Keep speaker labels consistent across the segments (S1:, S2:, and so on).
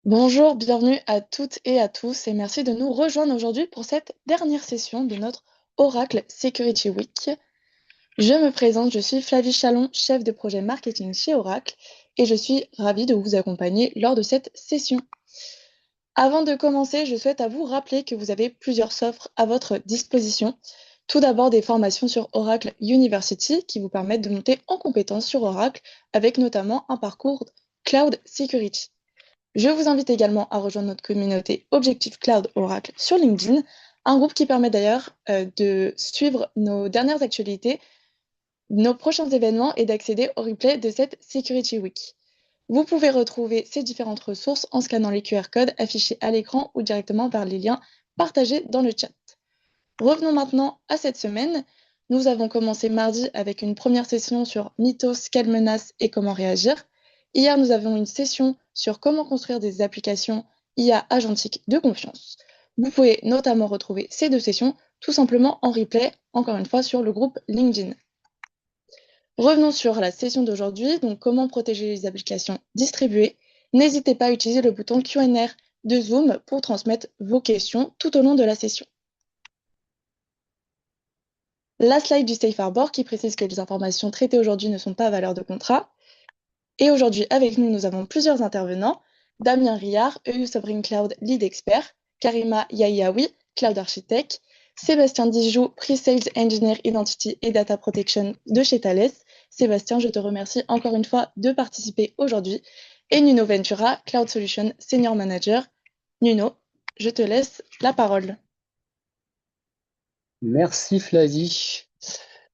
S1: Bonjour, bienvenue à toutes et à tous et merci de nous rejoindre aujourd'hui pour cette dernière session de notre Oracle Security Week. Je me présente, je suis Flavie Chalon, chef de projet marketing chez Oracle et je suis ravie de vous accompagner lors de cette session. Avant de commencer, je souhaite à vous rappeler que vous avez plusieurs offres à votre disposition. Tout d'abord, des formations sur Oracle University qui vous permettent de monter en compétences sur Oracle avec notamment un parcours Cloud Security. Je vous invite également à rejoindre notre communauté Objectif Cloud Oracle sur LinkedIn, un groupe qui permet d'ailleurs de suivre nos dernières actualités, nos prochains événements et d'accéder au replay de cette Security Week. Vous pouvez retrouver ces différentes ressources en scannant les QR codes affichés à l'écran ou directement par les liens partagés dans le chat. Revenons maintenant à cette semaine. Nous avons commencé mardi avec une première session sur mythos, quelles menaces et comment réagir. Hier, nous avons une session sur comment construire des applications IA agentiques de confiance. Vous pouvez notamment retrouver ces deux sessions tout simplement en replay, encore une fois, sur le groupe LinkedIn. Revenons sur la session d'aujourd'hui, donc comment protéger les applications distribuées. N'hésitez pas à utiliser le bouton Q&A de Zoom pour transmettre vos questions tout au long de la session. La slide du Safe Harbor qui précise que les informations traitées aujourd'hui ne sont pas à valeur de contrat. Et aujourd'hui, avec nous, nous avons plusieurs intervenants. Damien Riard, EU Sovereign Cloud Lead Expert, Karima Yahiaoui, Cloud Architect, Sébastien Dijoux, Pre-Sales Engineer Identity et Data Protection de chez Thales. Sébastien, je te remercie encore une fois de participer aujourd'hui. Et Nuno Ventura, Cloud Solution Senior Manager. Nuno, je te laisse la parole.
S2: Merci Flavie.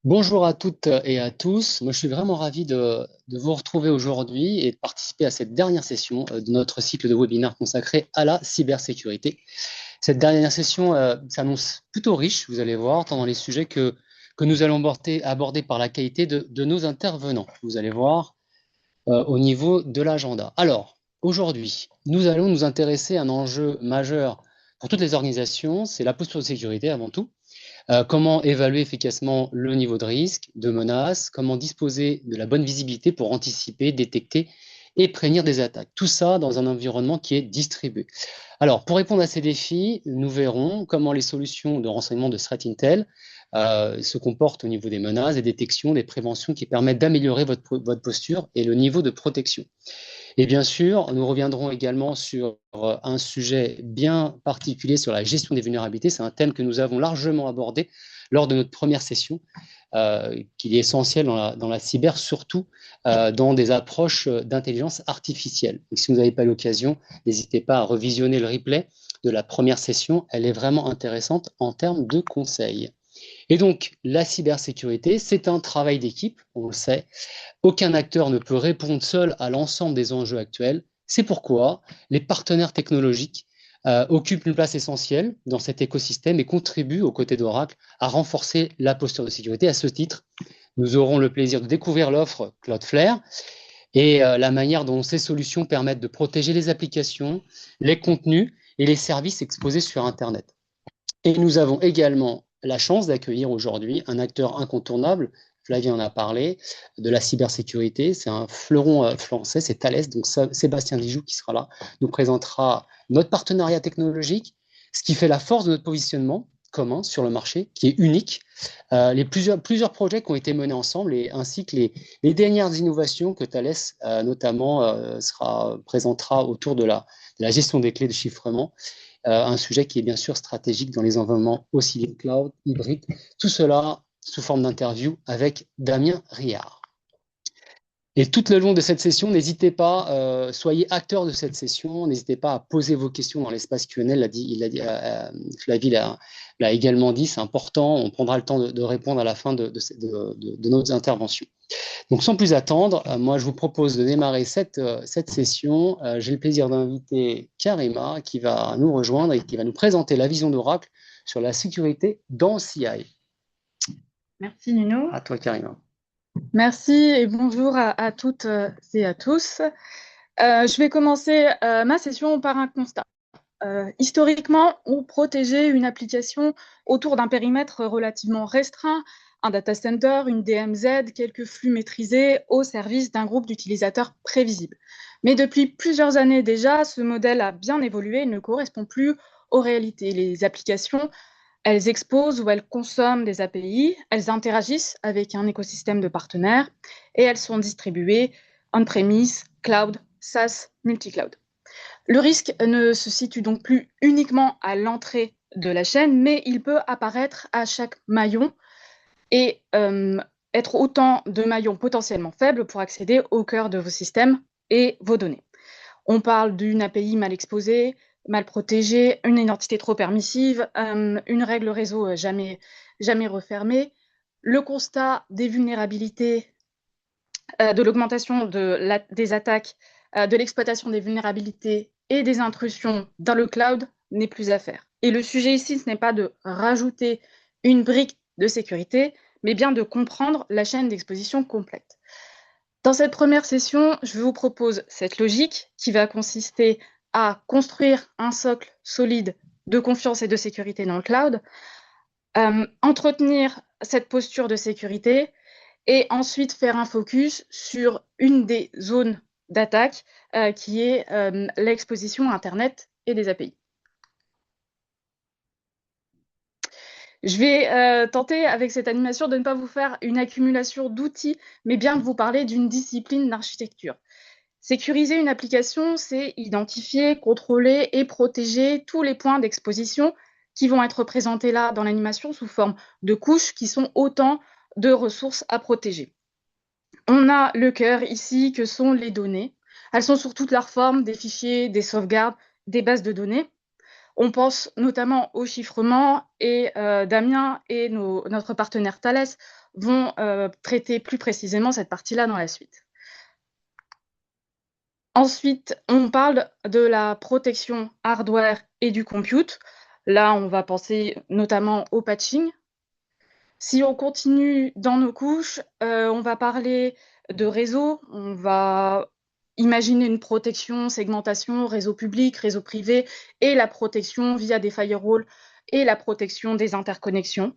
S2: Bonjour à toutes et à tous. Moi, je suis vraiment ravi de vous retrouver aujourd'hui et de participer à cette dernière session de notre cycle de webinaire consacré à la cybersécurité. Cette dernière session s'annonce plutôt riche, vous allez voir, tant dans les sujets que nous allons aborder par la qualité de nos intervenants. Vous allez voir au niveau de l'agenda. Alors, aujourd'hui, nous allons nous intéresser à un enjeu majeur pour toutes les organisations, c'est la posture de sécurité avant tout. Comment évaluer efficacement le niveau de risque, de menace, comment disposer de la bonne visibilité pour anticiper, détecter et prévenir des attaques. Tout ça dans un environnement qui est distribué. Alors, pour répondre à ces défis, nous verrons comment les solutions de renseignement de Threat Intel se comportent au niveau des menaces, des détections, des préventions qui permettent d'améliorer votre posture et le niveau de protection. Et bien sûr, nous reviendrons également sur un sujet bien particulier sur la gestion des vulnérabilités. C'est un thème que nous avons largement abordé lors de notre première session, qui est essentiel dans la cyber, surtout dans des approches d'intelligence artificielle. Et si vous n'avez pas l'occasion, n'hésitez pas à revisionner le replay de la première session. Elle est vraiment intéressante en termes de conseils. Et donc, la cybersécurité, c'est un travail d'équipe, on le sait. Aucun acteur ne peut répondre seul à l'ensemble des enjeux actuels. C'est pourquoi les partenaires technologiques occupent une place essentielle dans cet écosystème et contribuent aux côtés d'Oracle à renforcer la posture de sécurité. À ce titre, nous aurons le plaisir de découvrir l'offre Cloudflare et la manière dont ces solutions permettent de protéger les applications, les contenus et les services exposés sur Internet. Et nous avons également la chance d'accueillir aujourd'hui un acteur incontournable, Flavie en a parlé, de la cybersécurité. C'est un fleuron français, c'est Thales. Donc Sébastien Dijoux qui sera là, nous présentera notre partenariat technologique, ce qui fait la force de notre positionnement commun sur le marché, qui est unique, plusieurs projets qui ont été menés ensemble, ainsi que les dernières innovations que Thales notamment présentera autour de la gestion des clés de chiffrement. Un sujet qui est bien sûr stratégique dans les environnements aussi cloud, hybrides. Tout cela sous forme d'interview avec Damien Riard. Et tout le long de cette session, n'hésitez pas, soyez acteurs de cette session, n'hésitez pas à poser vos questions dans l'espace Q&A. Flavie l'a également dit, c'est important, on prendra le temps de répondre à la fin de nos interventions. Donc, sans plus attendre, moi, je vous propose de démarrer cette session. J'ai le plaisir d'inviter Karima qui va nous rejoindre et qui va nous présenter la vision d'Oracle sur la sécurité dans CI.
S3: Merci Nuno.
S2: À toi, Karima.
S3: Merci et bonjour à toutes et à tous. Je vais commencer ma session par un constat. Historiquement, on protégeait une application autour d'un périmètre relativement restreint un data center, une DMZ, quelques flux maîtrisés au service d'un groupe d'utilisateurs prévisible. Mais depuis plusieurs années déjà, ce modèle a bien évolué et ne correspond plus aux réalités. Les applications, elles exposent ou elles consomment des API, elles interagissent avec un écosystème de partenaires et elles sont distribuées on-premise, cloud, SaaS, multi-cloud. Le risque ne se situe donc plus uniquement à l'entrée de la chaîne, mais il peut apparaître à chaque maillon et être autant de maillons potentiellement faibles pour accéder au cœur de vos systèmes et vos données. On parle d'une API mal exposée, mal protégée, une identité trop permissive, une règle réseau jamais refermée, le constat des vulnérabilités, de l'augmentation des attaques, de l'exploitation des vulnérabilités et des intrusions dans le cloud n'est plus à faire. Et le sujet ici, ce n'est pas de rajouter une brique de sécurité, mais bien de comprendre la chaîne d'exposition complète. Dans cette première session, je vous propose cette logique qui va consister à construire un socle solide de confiance et de sécurité dans le cloud, entretenir cette posture de sécurité et ensuite faire un focus sur une des zones d'attaque qui est l'exposition à Internet et des API. Je vais tenter avec cette animation de ne pas vous faire une accumulation d'outils, mais bien de vous parler d'une discipline d'architecture. Sécuriser une application, c'est identifier, contrôler et protéger tous les points d'exposition qui vont être représentés là dans l'animation sous forme de couches qui sont autant de ressources à protéger. On a le cœur ici que sont les données. Elles sont sous toutes leurs formes, des fichiers, des sauvegardes, des bases de données. On pense notamment au chiffrement et Damien et notre partenaire Thales vont traiter plus précisément cette partie-là dans la suite. Ensuite, on parle de la protection hardware et du compute. Là, on va penser notamment au patching. Si on continue dans nos couches, on va parler de réseau, on va imaginer une protection, segmentation, réseau public, réseau privé, et la protection via des firewalls et la protection des interconnexions.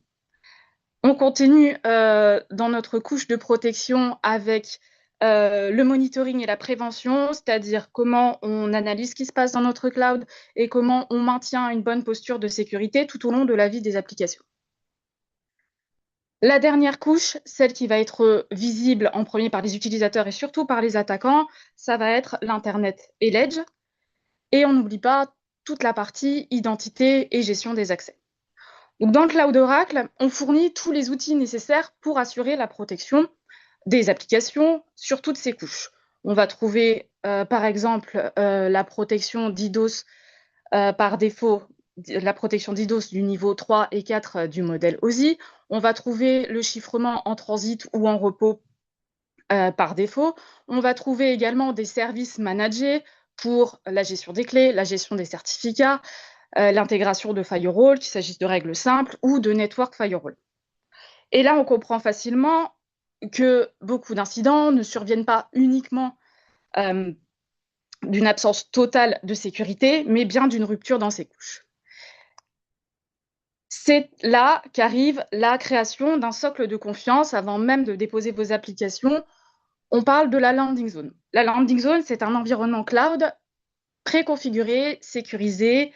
S3: On continue dans notre couche de protection avec le monitoring et la prévention, c'est-à-dire comment on analyse ce qui se passe dans notre cloud et comment on maintient une bonne posture de sécurité tout au long de la vie des applications. La dernière couche, celle qui va être visible en premier par les utilisateurs et surtout par les attaquants, ça va être l'Internet et l'Edge. Et on n'oublie pas toute la partie identité et gestion des accès. Donc dans le Cloud Oracle, on fournit tous les outils nécessaires pour assurer la protection des applications sur toutes ces couches. On va trouver par exemple la protection DDoS par défaut, la protection DDoS du niveau 3 et 4 du modèle OSI. On va trouver le chiffrement en transit ou en repos par défaut. On va trouver également des services managés pour la gestion des clés, la gestion des certificats, l'intégration de firewall, qu'il s'agisse de règles simples ou de network firewall. Et là, on comprend facilement que beaucoup d'incidents ne surviennent pas uniquement d'une absence totale de sécurité, mais bien d'une rupture dans ces couches. C'est là qu'arrive la création d'un socle de confiance avant même de déposer vos applications. On parle de la landing zone. La landing zone, c'est un environnement cloud préconfiguré, sécurisé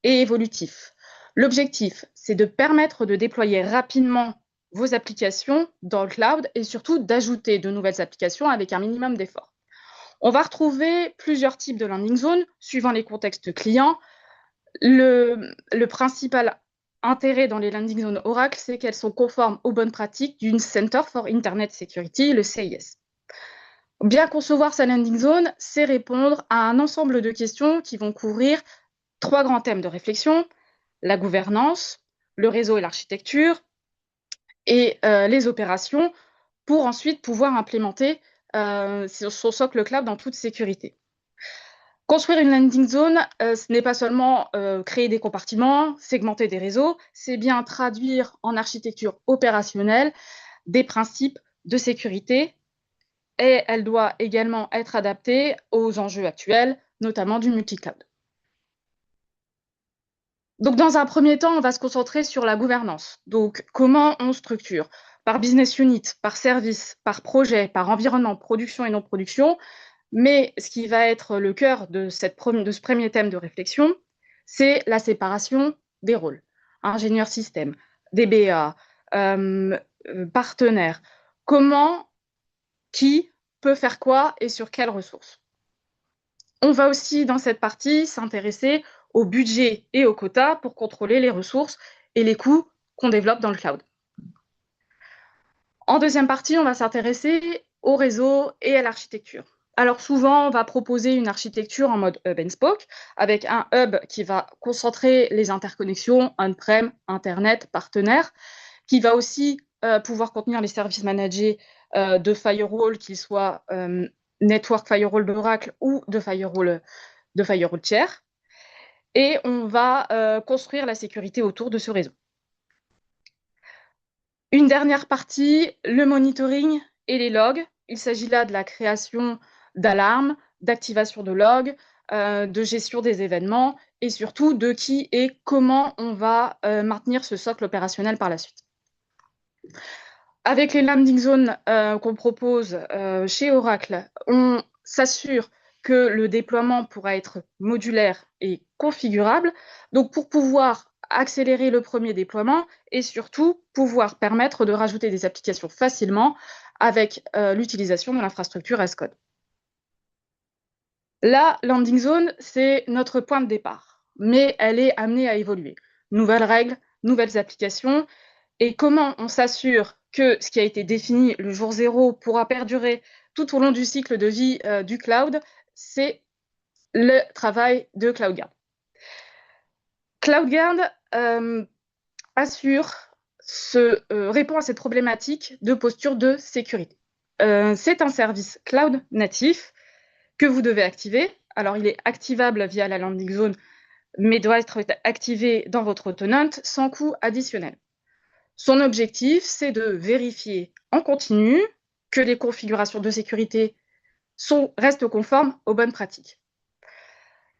S3: et évolutif. L'objectif, c'est de permettre de déployer rapidement vos applications dans le cloud et surtout d'ajouter de nouvelles applications avec un minimum d'efforts. On va retrouver plusieurs types de landing zone suivant les contextes clients. Le principal intérêt dans les landing zones Oracle, c'est qu'elles sont conformes aux bonnes pratiques d'une Center for Internet Security, le CIS. Bien concevoir sa landing zone, c'est répondre à un ensemble de questions qui vont couvrir 3 grands thèmes de réflexion: la gouvernance, le réseau et l'architecture, et les opérations, pour ensuite pouvoir implémenter son socle cloud dans toute sécurité. Construire une landing zone, ce n'est pas seulement créer des compartiments, segmenter des réseaux, c'est bien traduire en architecture opérationnelle des principes de sécurité, et elle doit également être adaptée aux enjeux actuels, notamment du multi-cloud. Donc, dans un premier temps, on va se concentrer sur la gouvernance. Donc, comment on structure? par business unit, par service, par projet, par environnement, production et non-production. Mais ce qui va être le cœur de ce premier thème de réflexion, c'est la séparation des rôles. Ingénieur système, DBA, partenaire. Comment, qui peut faire quoi et sur quelles ressources. On va aussi, dans cette partie, s'intéresser au budget et aux quotas pour contrôler les ressources et les coûts qu'on développe dans le cloud. En deuxième partie, on va s'intéresser au réseau et à l'architecture. Alors souvent, on va proposer une architecture en mode hub and spoke, avec un hub qui va concentrer les interconnexions on-prem, Internet, partenaires, qui va aussi pouvoir contenir les services managés de firewall, qu'ils soient network firewall d'Oracle ou de firewall tiers. Et on va construire la sécurité autour de ce réseau. Une dernière partie, le monitoring et les logs. Il s'agit là de la création d'alarmes, d'activation de logs, de gestion des événements et surtout de qui et comment on va maintenir ce socle opérationnel par la suite. Avec les landing zones qu'on propose chez Oracle, on s'assure que le déploiement pourra être modulaire et configurable. Donc, pour pouvoir accélérer le premier déploiement et surtout pouvoir permettre de rajouter des applications facilement avec l'utilisation de l'infrastructure as code. La landing zone, c'est notre point de départ, mais elle est amenée à évoluer. Nouvelles règles, nouvelles applications, et comment on s'assure que ce qui a été défini le jour zéro pourra perdurer tout au long du cycle de vie du cloud, c'est le travail de CloudGuard. CloudGuard répond à cette problématique de posture de sécurité. C'est un service cloud natif que vous devez activer. Alors, il est activable via la landing zone, mais doit être activé dans votre tenant sans coût additionnel. Son objectif, c'est de vérifier en continu que les configurations de sécurité restent conformes aux bonnes pratiques.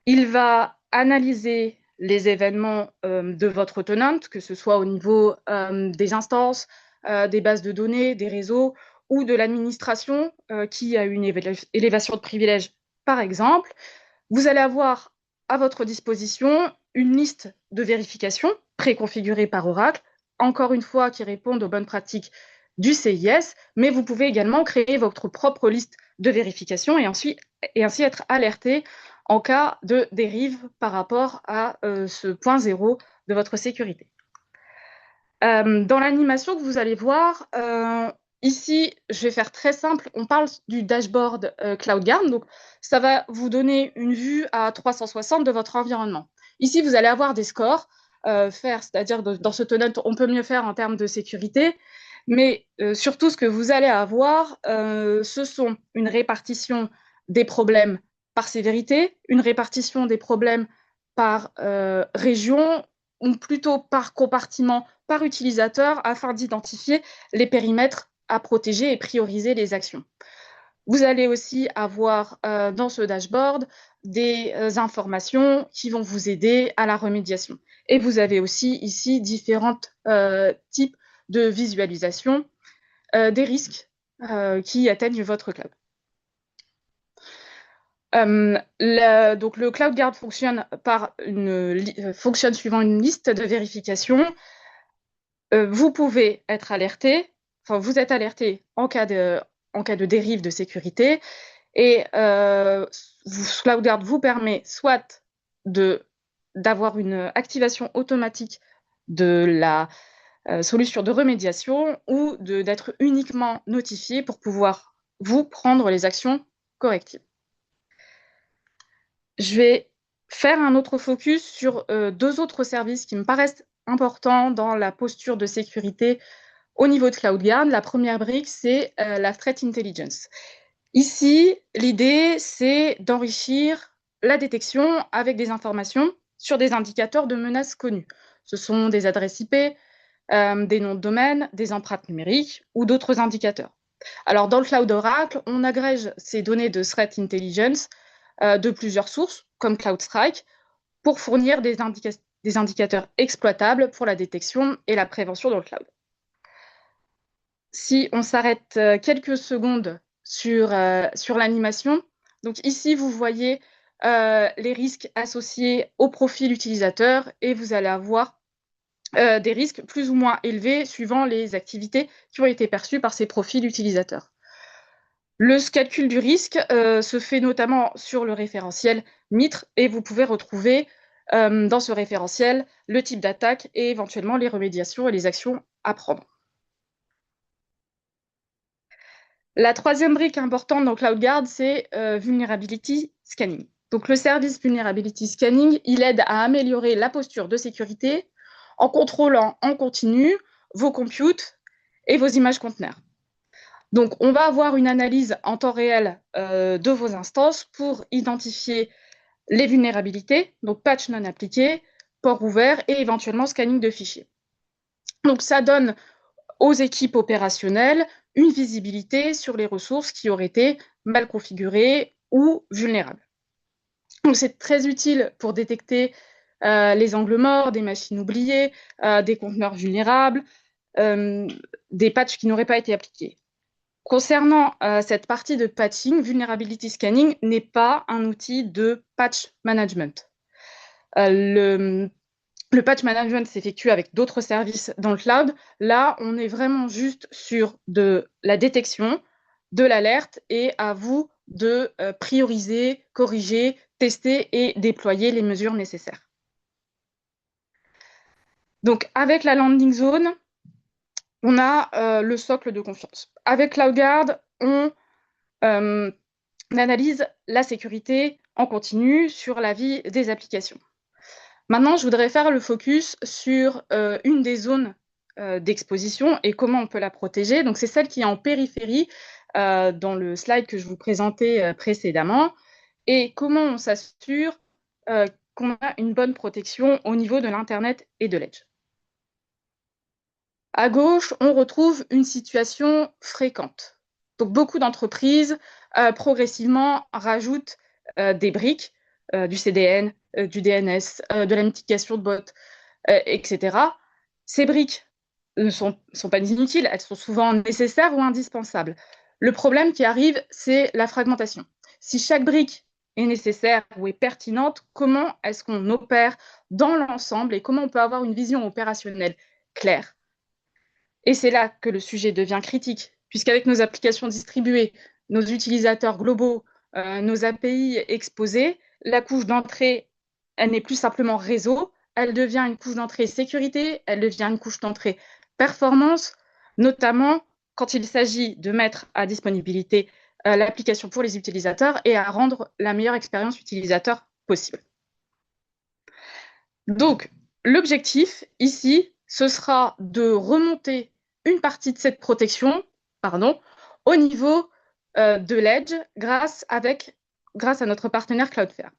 S3: Il va analyser les événements de votre tenant, que ce soit au niveau des instances, des bases de données, des réseaux ou de l'administration qui a une élévation de privilèges, par exemple. Vous allez avoir à votre disposition une liste de vérifications préconfigurée par Oracle, encore une fois, qui répondent aux bonnes pratiques du CIS, mais vous pouvez également créer votre propre liste de vérifications et ainsi être alerté en cas de dérive par rapport à ce point zéro de votre sécurité. Dans l'animation que vous allez voir, ici, je vais faire très simple. On parle du dashboard CloudGuard. Donc, ça va vous donner une vue à 360 de votre environnement. Ici, vous allez avoir des scores, c'est-à-dire dans ce tenant, on peut mieux faire en termes de sécurité. Mais surtout, ce que vous allez avoir, ce sont une répartition des problèmes par sévérité, une répartition des problèmes par région, ou plutôt par compartiment, par utilisateur, afin d'identifier les périmètres à protéger et prioriser les actions. Vous allez aussi avoir dans ce dashboard des informations qui vont vous aider à la remédiation. Et vous avez aussi ici différents types de visualisation des risques qui atteignent votre cloud. Donc le CloudGuard fonctionne suivant une liste de vérification. Vous pouvez être alerté, enfin vous êtes alerté en cas de dérive de sécurité et CloudGuard vous permet soit d'avoir une activation automatique de la solution de remédiation ou d'être uniquement notifié pour pouvoir vous prendre les actions correctives. Je vais faire un autre focus sur deux autres services qui me paraissent importants dans la posture de sécurité au niveau de CloudGuard. La première brique, c'est la Threat Intelligence. Ici, l'idée, c'est d'enrichir la détection avec des informations sur des indicateurs de menaces connus. Ce sont des adresses IP, des noms de domaine, des empreintes numériques ou d'autres indicateurs. Alors, dans le cloud Oracle, on agrège ces données de Threat Intelligence de plusieurs sources, comme CloudStrike, pour fournir des indicateurs exploitables pour la détection et la prévention dans le cloud. si on s'arrête quelques secondes sur l'animation, donc ici, vous voyez les risques associés au profil utilisateur et vous allez avoir des risques plus ou moins élevés suivant les activités qui ont été perçues par ces profils utilisateurs. Le calcul du risque se fait notamment sur le référentiel MITRE et vous pouvez retrouver dans ce référentiel le type d'attaque et éventuellement les remédiations et les actions à prendre. La troisième brique importante dans CloudGuard, c'est Vulnerability Scanning. Donc le service Vulnerability Scanning, il aide à améliorer la posture de sécurité en contrôlant en continu vos computes et vos images conteneurs. Donc on va avoir une analyse en temps réel de vos instances pour identifier les vulnérabilités, donc patch non appliqué, port ouvert et éventuellement scanning de fichiers. Donc ça donne aux équipes opérationnelles une visibilité sur les ressources qui auraient été mal configurées ou vulnérables. Donc c'est très utile pour détecter les angles morts, des machines oubliées, des conteneurs vulnérables, des patchs qui n'auraient pas été appliqués. Concernant cette partie de patching, Vulnerability Scanning n'est pas un outil de patch management. Le patch management s'effectue avec d'autres services dans le cloud. Là, on est vraiment juste sur de la détection, de l'alerte et à vous de prioriser, corriger, tester et déployer les mesures nécessaires. Donc, avec la landing zone, on a le socle de confiance. Avec CloudGuard, on analyse la sécurité en continu sur la vie des applications. Maintenant, je voudrais faire le focus sur une des zones d'exposition et comment on peut la protéger. Donc, c'est celle qui est en périphérie dans le slide que je vous présentais précédemment. Et comment on s'assure qu'on a une bonne protection au niveau de l'Internet et de l'Edge. À gauche, on retrouve une situation fréquente. Donc, beaucoup d'entreprises progressivement rajoutent des briques, du CDN, du DNS, de la mitigation de bots, etc. Ces briques ne sont pas inutiles, elles sont souvent nécessaires ou indispensables. Le problème qui arrive, c'est la fragmentation. Si chaque brique est nécessaire ou est pertinente, comment est-ce qu'on opère dans l'ensemble et comment on peut avoir une vision opérationnelle claire? Et c'est là que le sujet devient critique, puisqu'avec nos applications distribuées, nos utilisateurs globaux, nos API exposés, la couche d'entrée, elle n'est plus simplement réseau, elle devient une couche d'entrée sécurité, elle devient une couche d'entrée performance, notamment quand il s'agit de mettre à disponibilité l'application pour les utilisateurs et à rendre la meilleure expérience utilisateur possible. Donc, l'objectif ici, ce sera de remonter une partie de cette protection au niveau de l'Edge grâce à notre partenaire Cloudflare.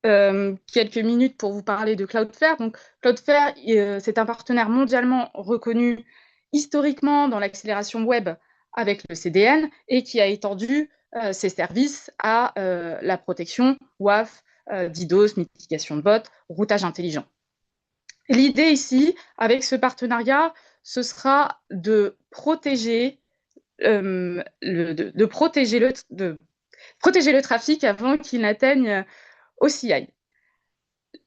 S3: Quelques minutes pour vous parler de Cloudflare. Donc, Cloudflare, c'est un partenaire mondialement reconnu historiquement dans l'accélération web avec le CDN et qui a étendu ses services à la protection WAF, DDoS, mitigation de bots, routage intelligent. L'idée ici, avec ce partenariat, ce sera de protéger le trafic avant qu'il n'atteigne OCI.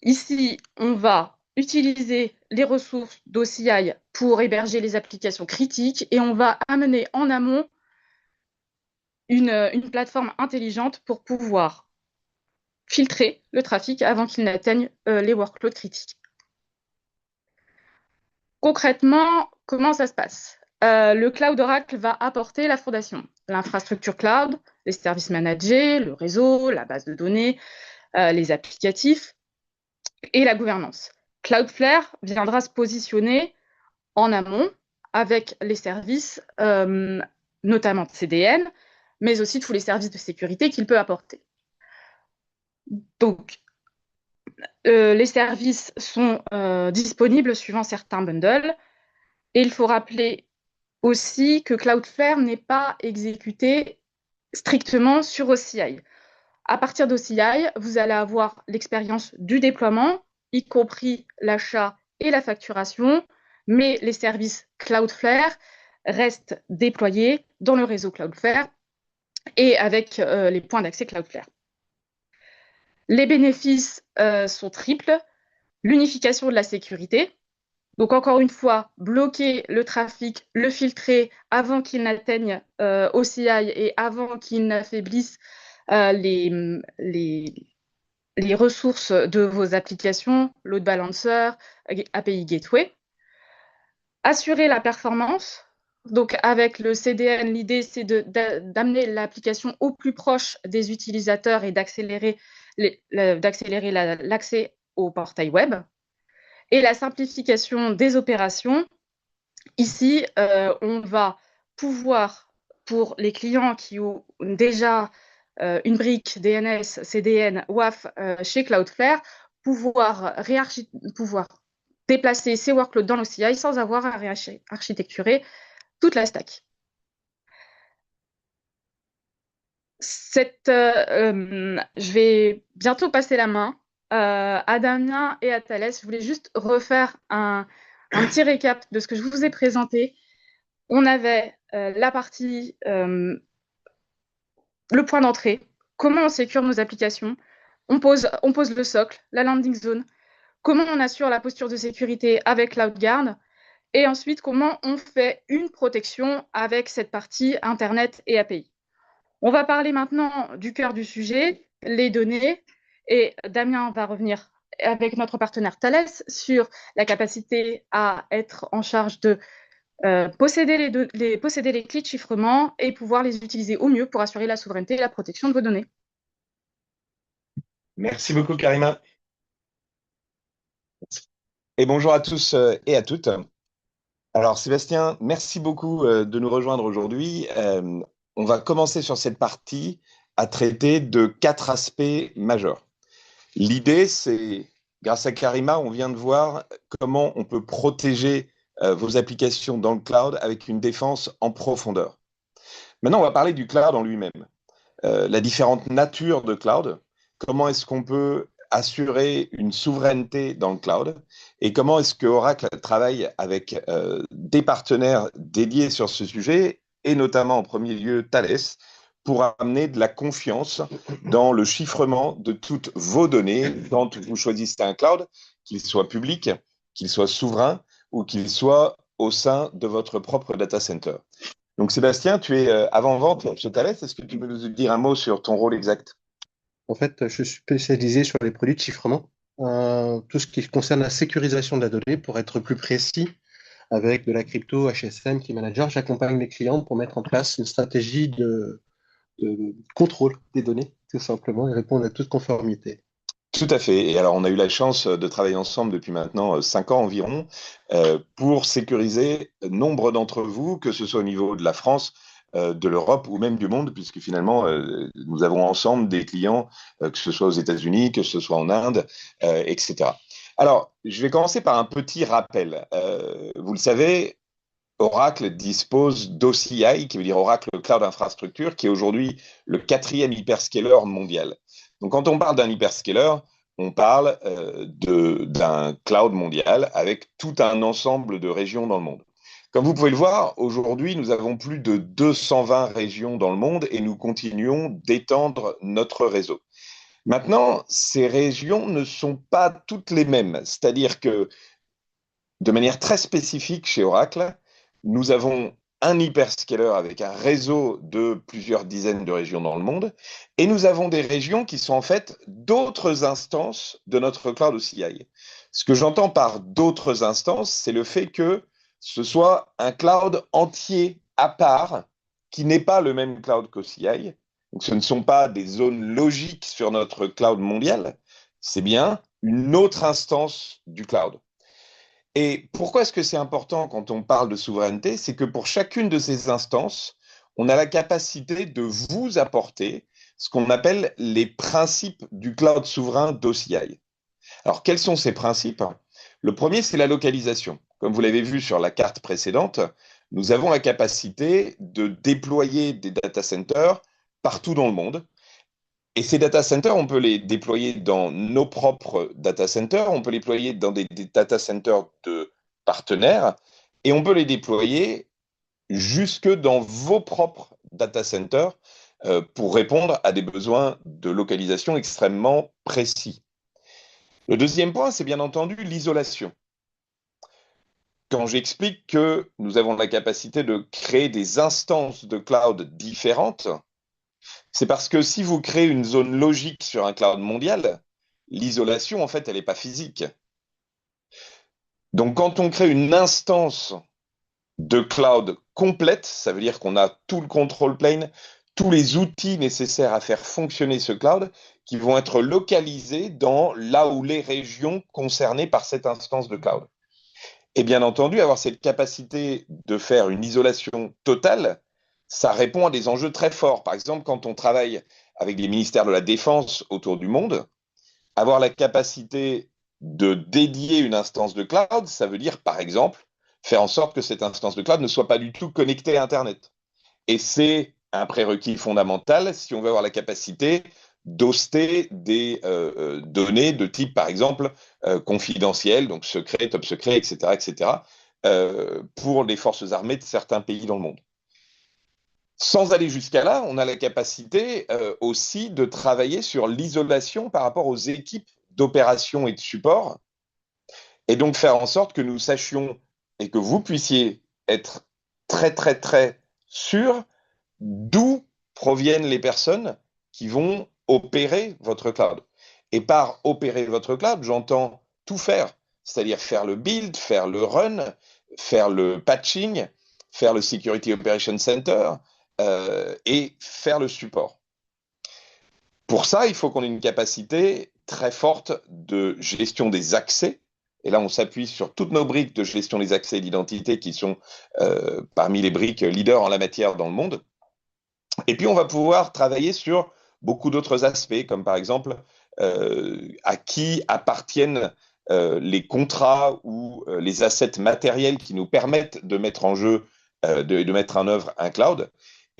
S3: Ici, on va utiliser les ressources d'OCI pour héberger les applications critiques et on va amener en amont une plateforme intelligente pour pouvoir filtrer le trafic avant qu'il n'atteigne les workloads critiques. Concrètement, comment ça se passe? Le Cloud Oracle va apporter la fondation, l'infrastructure cloud, les services managés, le réseau, la base de données, les applicatifs et la gouvernance. Cloudflare viendra se positionner en amont avec les services, notamment de CDN, mais aussi tous les services de sécurité qu'il peut apporter. Donc, les services sont disponibles suivant certains bundles. Et il faut rappeler aussi que Cloudflare n'est pas exécuté strictement sur OCI. À partir d'OCI, vous allez avoir l'expérience du déploiement, y compris l'achat et la facturation, mais les services Cloudflare restent déployés dans le réseau Cloudflare et avec les points d'accès Cloudflare. Les bénéfices sont triples. L'unification de la sécurité. Donc, encore une fois, bloquer le trafic, le filtrer avant qu'il n'atteigne OCI et avant qu'il n'affaiblisse les ressources de vos applications, load balancer, API gateway. Assurer la performance. Donc, avec le CDN, l'idée, c'est d'amener l'application au plus proche des utilisateurs et d'accélérer l'accès au portail web. Et la simplification des opérations. Ici, on va pouvoir, pour les clients qui ont déjà une brique DNS, CDN, WAF chez Cloudflare, pouvoir déplacer ces workloads dans l'OCI sans avoir à réarchitecturer toute la stack. Je vais bientôt passer la main à Damien et à Thalès. Je voulais juste refaire un petit récap de ce que je vous ai présenté. On avait la partie, le point d'entrée, comment on sécure nos applications, on pose le socle, la landing zone, comment on assure la posture de sécurité avec CloudGuard, et ensuite comment on fait une protection avec cette partie Internet et API. On va parler maintenant du cœur du sujet, les données, et Damien va revenir avec notre partenaire Thales sur la capacité à être en charge de posséder les clés de chiffrement et pouvoir les utiliser au mieux pour assurer la souveraineté et la protection de vos données.
S4: Merci beaucoup, Karima. Et bonjour à tous et à toutes. Alors, Sébastien, merci beaucoup de nous rejoindre aujourd'hui. On va commencer sur cette partie à traiter de 4 aspects majeurs. L'idée, c'est, grâce à Karima, on vient de voir comment on peut protéger vos applications dans le cloud avec une défense en profondeur. Maintenant, on va parler du cloud en lui-même. La différente nature de cloud, comment est-ce qu'on peut assurer une souveraineté dans le cloud et comment est-ce que Oracle travaille avec des partenaires dédiés sur ce sujet et notamment en premier lieu Thales pour amener de la confiance dans le chiffrement de toutes vos données quand vous choisissez un cloud, qu'il soit public, qu'il soit souverain ou qu'il soit au sein de votre propre data center. Donc Sébastien, tu es avant-vente chez Thales. Est-ce que tu peux nous dire un mot sur ton rôle exact?
S5: En fait, je suis spécialisé sur les produits de chiffrement, tout ce qui concerne la sécurisation de la donnée pour être plus précis avec de la crypto, HSM, Key Manager. J'accompagne les clients pour mettre en place une stratégie de contrôle des données, tout simplement, et répondre à toute conformité.
S4: Tout à fait. Et alors, on a eu la chance de travailler ensemble depuis maintenant 5 ans environ pour sécuriser nombre d'entre vous, que ce soit au niveau de la France, de l'Europe ou même du monde, puisque finalement, nous avons ensemble des clients, que ce soit aux États-Unis, que ce soit en Inde, etc. Alors, je vais commencer par un petit rappel. Vous le savez, Oracle dispose d'OCI, qui veut dire Oracle Cloud Infrastructure, qui est aujourd'hui le 4e hyperscaler mondial. Donc, quand on parle d'un hyperscaler, on parle d'un cloud mondial avec tout un ensemble de régions dans le monde. Comme vous pouvez le voir, aujourd'hui, nous avons plus de 220 régions dans le monde et nous continuons d'étendre notre réseau. Maintenant, ces régions ne sont pas toutes les mêmes, c'est-à-dire que de manière très spécifique chez Oracle, nous avons un hyperscaler avec un réseau de plusieurs dizaines de régions dans le monde et nous avons des régions qui sont en fait d'autres instances de notre cloud OCI. Ce que j'entends par d'autres instances, c'est le fait que ce soit un cloud entier à part qui n'est pas le même cloud qu'OCI. Donc ce ne sont pas des zones logiques sur notre cloud mondial, c'est bien une autre instance du cloud. Et pourquoi est-ce que c'est important quand on parle de souveraineté? C'est que pour chacune de ces instances, on a la capacité de vous apporter ce qu'on appelle les principes du cloud souverain d'OCI. Alors, quels sont ces principes? Le premier, c'est la localisation. Comme vous l'avez vu sur la carte précédente, nous avons la capacité de déployer des data centers partout dans le monde. Et ces data centers, on peut les déployer dans nos propres data centers, on peut les déployer dans des data centers de partenaires, et on peut les déployer jusque dans vos propres data centers pour répondre à des besoins de localisation extrêmement précis. Le deuxième point, c'est bien entendu l'isolation. Quand j'explique que nous avons la capacité de créer des instances de cloud différentes, c'est parce que si vous créez une zone logique sur un cloud mondial, l'isolation, en fait, elle n'est pas physique. Donc, quand on crée une instance de cloud complète, ça veut dire qu'on a tout le control plane, tous les outils nécessaires à faire fonctionner ce cloud qui vont être localisés dans là où les régions concernées par cette instance de cloud. Et bien entendu, avoir cette capacité de faire une isolation totale, ça répond à des enjeux très forts. Par exemple, quand on travaille avec les ministères de la Défense autour du monde, avoir la capacité de dédier une instance de cloud, ça veut dire, par exemple, faire en sorte que cette instance de cloud ne soit pas du tout connectée à Internet. Et c'est un prérequis fondamental si on veut avoir la capacité d'hoster des données de type, par exemple, confidentiel, donc secret, top secret, etc., pour les forces armées de certains pays dans le monde. Sans aller jusqu'à là, on a la capacité aussi de travailler sur l'isolation par rapport aux équipes d'opération et de support, et donc faire en sorte que nous sachions et que vous puissiez être très, très, très sûr d'où proviennent les personnes qui vont opérer votre cloud. Et par opérer votre cloud, j'entends tout faire, c'est-à-dire faire le build, faire le run, faire le patching, faire le Security Operations Center et faire le support. Pour ça, il faut qu'on ait une capacité très forte de gestion des accès. Et là, on s'appuie sur toutes nos briques de gestion des accès et d'identité qui sont parmi les briques leaders en la matière dans le monde. Et puis, on va pouvoir travailler sur beaucoup d'autres aspects, comme par exemple à qui appartiennent les contrats ou les assets matériels qui nous permettent de mettre en jeu, de mettre en œuvre un cloud.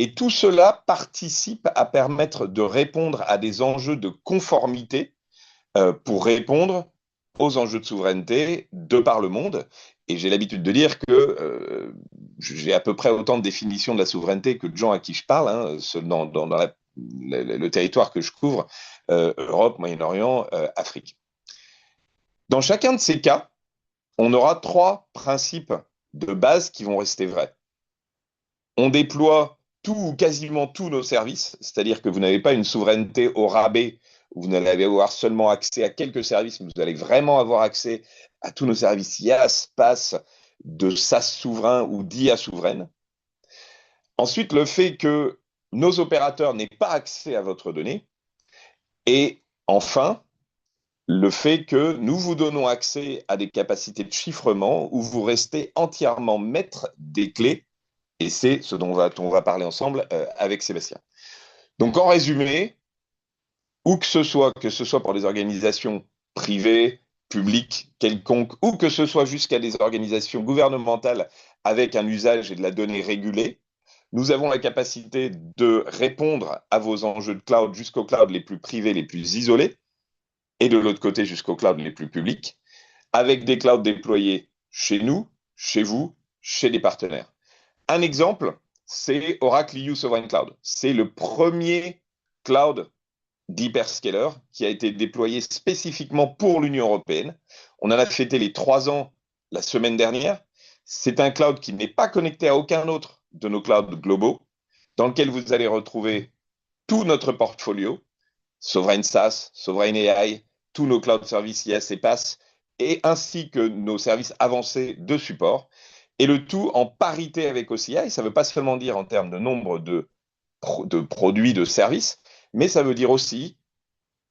S4: Et tout cela participe à permettre de répondre à des enjeux de conformité pour répondre aux enjeux de souveraineté de par le monde. Et j'ai l'habitude de dire que j'ai à peu près autant de définitions de la souveraineté que de gens à qui je parle, hein, dans le territoire que je couvre, Europe, Moyen-Orient, Afrique. Dans chacun de ces cas, on aura 3 principes de base qui vont rester vrais. On déploie tout ou quasiment tous nos services, c'est-à-dire que vous n'avez pas une souveraineté au rabais, où vous n'allez avoir seulement accès à quelques services, mais vous allez vraiment avoir accès à tous nos services IaaS, PaaS, de SaaS souverain ou d'IA souveraine. Ensuite, le fait que nos opérateurs n'aient pas accès à votre donnée. Et enfin, le fait que nous vous donnons accès à des capacités de chiffrement où vous restez entièrement maître des clés. Et c'est ce dont on va parler ensemble avec Sébastien. Donc, en résumé, que ce soit pour des organisations privées, publiques, quelconques, ou que ce soit jusqu'à des organisations gouvernementales avec un usage et de la donnée régulée, nous avons la capacité de répondre à vos enjeux de cloud jusqu'aux clouds les plus privés, les plus isolés, et de l'autre côté jusqu'aux clouds les plus publics, avec des clouds déployés chez nous, chez vous, chez des partenaires. Un exemple, c'est Oracle EU Sovereign Cloud. C'est le premier cloud d'hyperscaler qui a été déployé spécifiquement pour l'Union européenne. On en a fêté les 3 ans la semaine dernière. C'est un cloud qui n'est pas connecté à aucun autre de nos clouds globaux, dans lequel vous allez retrouver tout notre portfolio, Sovereign SaaS, Sovereign AI, tous nos cloud services IaaS et PaaS, et ainsi que nos services avancés de support, et le tout en parité avec OCI. Ça ne veut pas seulement dire en termes de nombre de produits, de services, mais ça veut dire aussi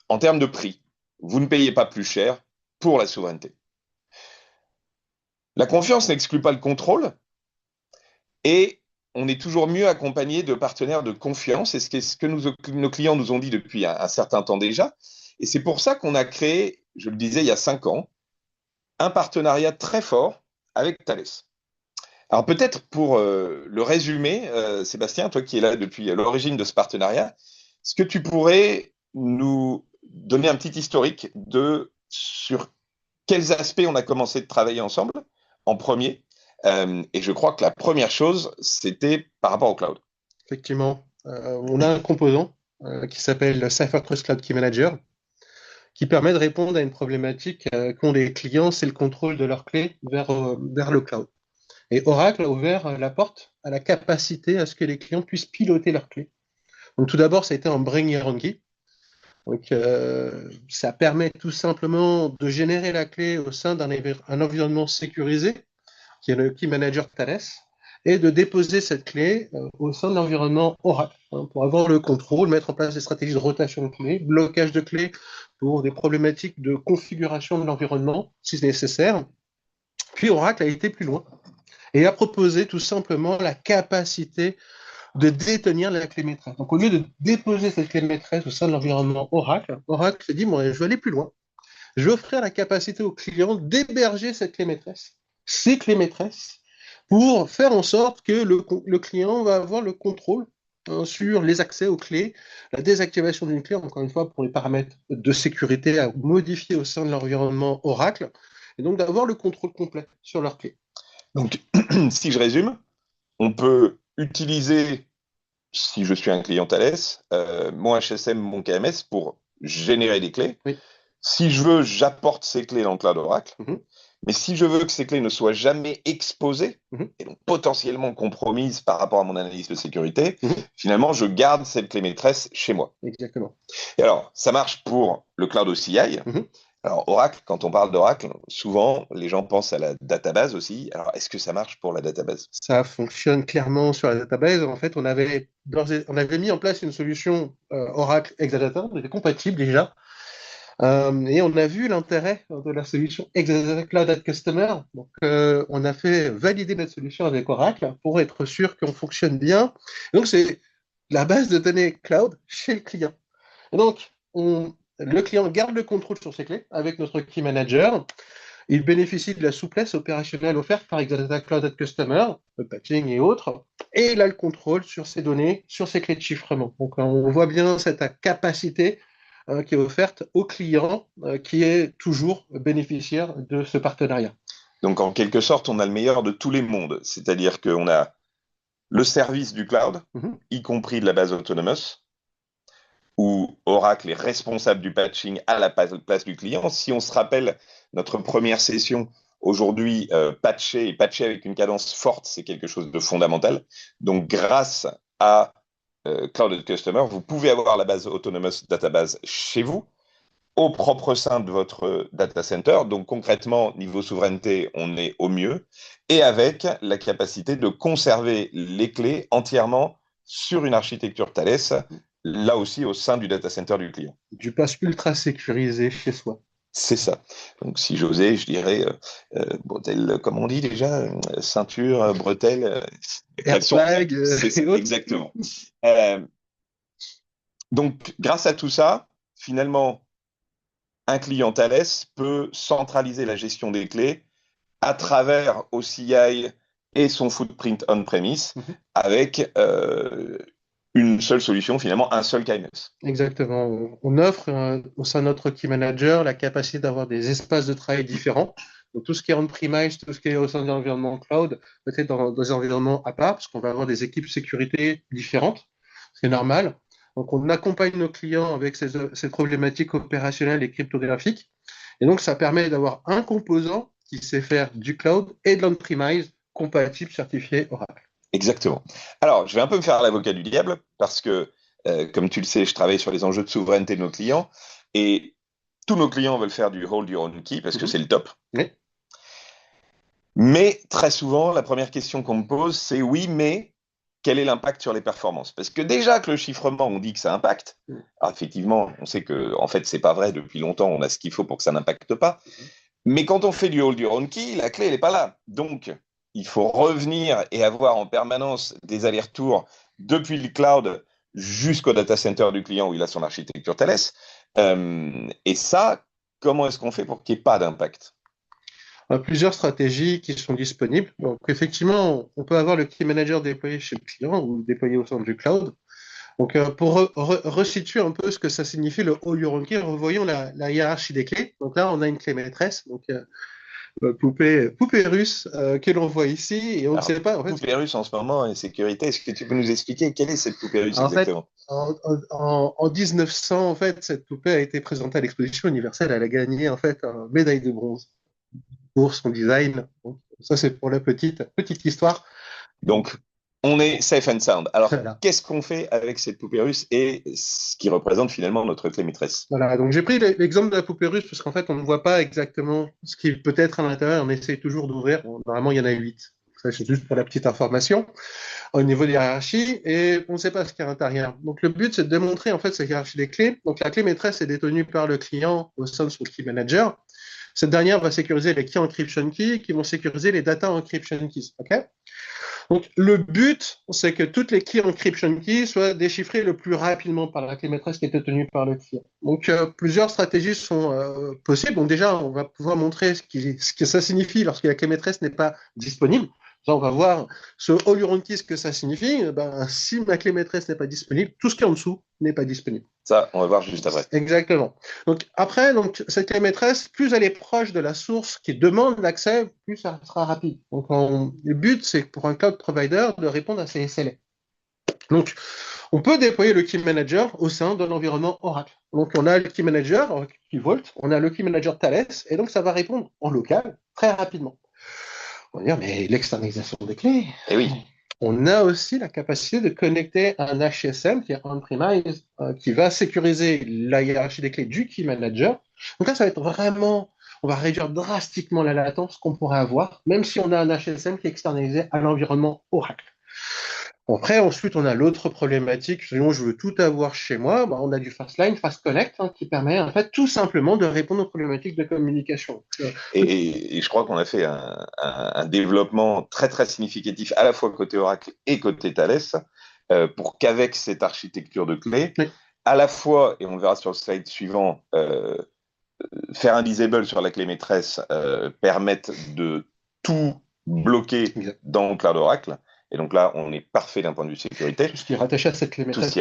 S4: en termes de prix. Vous ne payez pas plus cher pour la souveraineté. La confiance n'exclut pas le contrôle, et on est toujours mieux accompagné de partenaires de confiance, et c'est ce que nos clients nous ont dit depuis un certain temps déjà. Et c'est pour ça qu'on a créé, je le disais il y a 5 ans, un partenariat très fort avec Thales. Alors peut-être pour le résumer, Sébastien, toi qui es là depuis l'origine de ce partenariat, est-ce que tu pourrais nous donner un petit historique sur quels aspects on a commencé de travailler ensemble en premier, Et je crois que la première chose, c'était par rapport au cloud.
S5: Effectivement, on a un composant qui s'appelle CipherTrust Cloud Key Manager qui permet de répondre à une problématique qu'ont les clients, c'est le contrôle de leurs clés vers le cloud. Et Oracle a ouvert la porte à la capacité à ce que les clients puissent piloter leurs clés. Donc tout d'abord, ça a été un Bring Your Own Key. Donc ça permet tout simplement de générer la clé au sein d'un environnement sécurisé, qui est le Key Manager Thales, et de déposer cette clé au sein de l'environnement Oracle, pour avoir le contrôle, mettre en place des stratégies de rotation de clés, blocage de clés pour des problématiques de configuration de l'environnement, si nécessaire. Puis Oracle a été plus loin et a proposé tout simplement la capacité de détenir la clé maîtresse. Donc au lieu de déposer cette clé maîtresse au sein de l'environnement Oracle, Oracle s'est dit, moi, je vais aller plus loin. Je vais offrir la capacité aux clients d'héberger cette clé maîtresse, ces clés maîtresses, pour faire en sorte que le client va avoir le contrôle sur les accès aux clés, la désactivation d'une clé, encore une fois, pour les paramètres de sécurité à modifier au sein de l'environnement Oracle, et donc d'avoir le contrôle complet sur leurs clés.
S4: Donc, si je résume, on peut utiliser, si je suis un client Thales, mon HSM, mon KMS pour générer des clés.
S5: Oui.
S4: Si je veux, j'apporte ces clés dans le cloud Oracle.
S5: Mm-hmm.
S4: Mais si je veux que ces clés ne soient jamais exposées, et donc potentiellement compromises par rapport à mon analyse de sécurité, finalement, je garde cette clé maîtresse chez moi.
S5: Exactement.
S4: Et alors, ça marche pour le cloud OCI. Alors, Oracle, quand on parle d'Oracle, souvent, les gens pensent à la database aussi. Alors, est-ce que ça marche pour la database?
S5: Ça fonctionne clairement sur la database. En fait, on avait mis en place une solution Oracle Exadata, on était compatible déjà. Et on a vu l'intérêt de la solution Exadata Cloud at Customer. Donc, on a fait valider notre solution avec Oracle pour être sûr qu'on fonctionne bien. Et donc, c'est la base de données cloud chez le client. Et donc, le client garde le contrôle sur ses clés avec notre Key Manager. Il bénéficie de la souplesse opérationnelle offerte par Exadata Cloud at Customer, le patching et autres. Et il a le contrôle sur ses données, sur ses clés de chiffrement. Donc, on voit bien cette capacité qui est offerte au client, qui est toujours bénéficiaire de ce partenariat.
S4: Donc, en quelque sorte, on a le meilleur de tous les mondes. C'est-à-dire qu'on a le service du cloud, y compris de la base Autonomous, où Oracle est responsable du patching à la place du client. Si on se rappelle notre première session, aujourd'hui, patcher avec une cadence forte, c'est quelque chose de fondamental. Donc, grâce à Cloud Customer, vous pouvez avoir la base Autonomous Database chez vous, au propre sein de votre data center. Donc concrètement, niveau souveraineté, on est au mieux, et avec la capacité de conserver les clés entièrement sur une architecture Thales, là aussi au sein du data center du client.
S5: Du pass ultra sécurisé chez soi.
S4: C'est ça. Donc, si j'osais, je dirais bretelle, comme on dit déjà, ceinture, bretelle,
S5: airbag,
S4: c'est ça, exactement. Donc, grâce à tout ça, finalement, un client Thales peut centraliser la gestion des clés à travers OCI et son footprint on-premise avec une seule solution, finalement, un seul KMS.
S5: Exactement. On offre au sein de notre Key Manager la capacité d'avoir des espaces de travail différents. Donc, tout ce qui est on-premise, tout ce qui est au sein de l'environnement cloud, peut-être dans des environnements à part, parce qu'on va avoir des équipes sécurité différentes. C'est normal. Donc, on accompagne nos clients avec ces problématiques opérationnelles et cryptographiques. Et donc, ça permet d'avoir un composant qui sait faire du cloud et de l'on-premise compatible, certifié Oracle.
S4: Exactement. Alors, je vais un peu me faire l'avocat du diable parce que, comme tu le sais, je travaille sur les enjeux de souveraineté de nos clients et tous nos clients veulent faire du hold your own key parce que c'est le top.
S5: Oui.
S4: Mais très souvent, la première question qu'on me pose, c'est oui, mais quel est l'impact sur les performances? Parce que déjà que le chiffrement, on dit que ça impacte. Alors effectivement, on sait que en fait, c'est pas vrai. Depuis longtemps, on a ce qu'il faut pour que ça n'impacte pas. Mais quand on fait du hold your own key, la clé, elle n'est pas là. Donc, il faut revenir et avoir en permanence des allers-retours depuis le cloud jusqu'au data center du client où il a son architecture Thales. Et ça, comment est-ce qu'on fait pour qu'il n'y ait pas d'impact?
S5: On a plusieurs stratégies qui sont disponibles. Donc, effectivement, on peut avoir le Key Manager déployé chez le client ou déployé au sein du cloud. Donc, pour resituer un peu ce que ça signifie le All Your Own Key, revoyons la hiérarchie des clés. Donc là, on a une clé maîtresse. Donc, poupée russe que l'on voit ici, et on ne
S4: Alors,
S5: sait pas, en fait.
S4: poupée russe en ce moment et sécurité, est-ce que tu peux nous expliquer quelle est cette poupée russe
S5: En fait,
S4: exactement?
S5: en 1900, en fait, cette poupée a été présentée à l'exposition universelle. Elle a gagné, en fait, une médaille de bronze pour son design. Donc, ça, c'est pour la petite histoire.
S4: Donc, on est safe and sound. Alors,
S5: Voilà.
S4: qu'est-ce qu'on fait avec cette poupée russe et ce qui représente finalement notre clé maîtresse?
S5: Voilà, donc j'ai pris l'exemple de la poupée russe parce qu'en fait, on ne voit pas exactement ce qui peut être à l'intérieur. On essaie toujours d'ouvrir. Bon, normalement, il y en a 8. Ça, c'est juste pour la petite information au niveau de hiérarchie et on ne sait pas ce qu'il y a à l'intérieur. Donc, le but, c'est de démontrer en fait cette hiérarchie des clés. Donc, la clé maîtresse est détenue par le client au sein de son key manager. Cette dernière va sécuriser les key encryption keys qui vont sécuriser les data encryption keys. Okay, donc, le but, c'est que toutes les keys encryption keys soient déchiffrées le plus rapidement par la clé maîtresse qui est détenue par le client. Donc, plusieurs stratégies sont possibles. Donc, déjà, on va pouvoir montrer ce que ça signifie lorsque la clé maîtresse n'est pas disponible. Ça, on va voir ce all you key, ce que ça signifie. Ben, si ma clé maîtresse n'est pas disponible, tout ce qui est en dessous n'est pas disponible.
S4: Ça, on va voir juste après.
S5: Exactement. Donc après, cette clé maîtresse, plus elle est proche de la source qui demande l'accès, plus ça sera rapide. Donc le but, c'est pour un cloud provider de répondre à ces SLA. Donc on peut déployer le Key Manager au sein de l'environnement Oracle. Donc on a le Key Manager, Key Vault, on a le Key Manager Thales, et donc ça va répondre en local très rapidement. On va dire, mais l'externalisation des clés.
S4: Eh oui.
S5: On a aussi la capacité de connecter un HSM qui est on-premise, qui va sécuriser la hiérarchie des clés du Key Manager. Donc là, ça va être vraiment, on va réduire drastiquement la latence qu'on pourrait avoir, même si on a un HSM qui est externalisé à l'environnement Oracle. Après, ensuite, on a l'autre problématique, sinon je veux tout avoir chez moi, bah, on a du Fastline, Fast Connect, qui permet en fait tout simplement de répondre aux problématiques de communication.
S4: Et je crois qu'on a fait un développement très très significatif à la fois côté Oracle et côté Thales pour qu'avec cette architecture de clés,
S5: oui,
S4: à la fois, et on le verra sur le slide suivant, faire un disable sur la clé maîtresse permette de tout bloquer dans le cloud Oracle. Et donc là, on est parfait d'un point de vue sécurité.
S5: Tout ce qui est rattaché à cette clé maîtresse.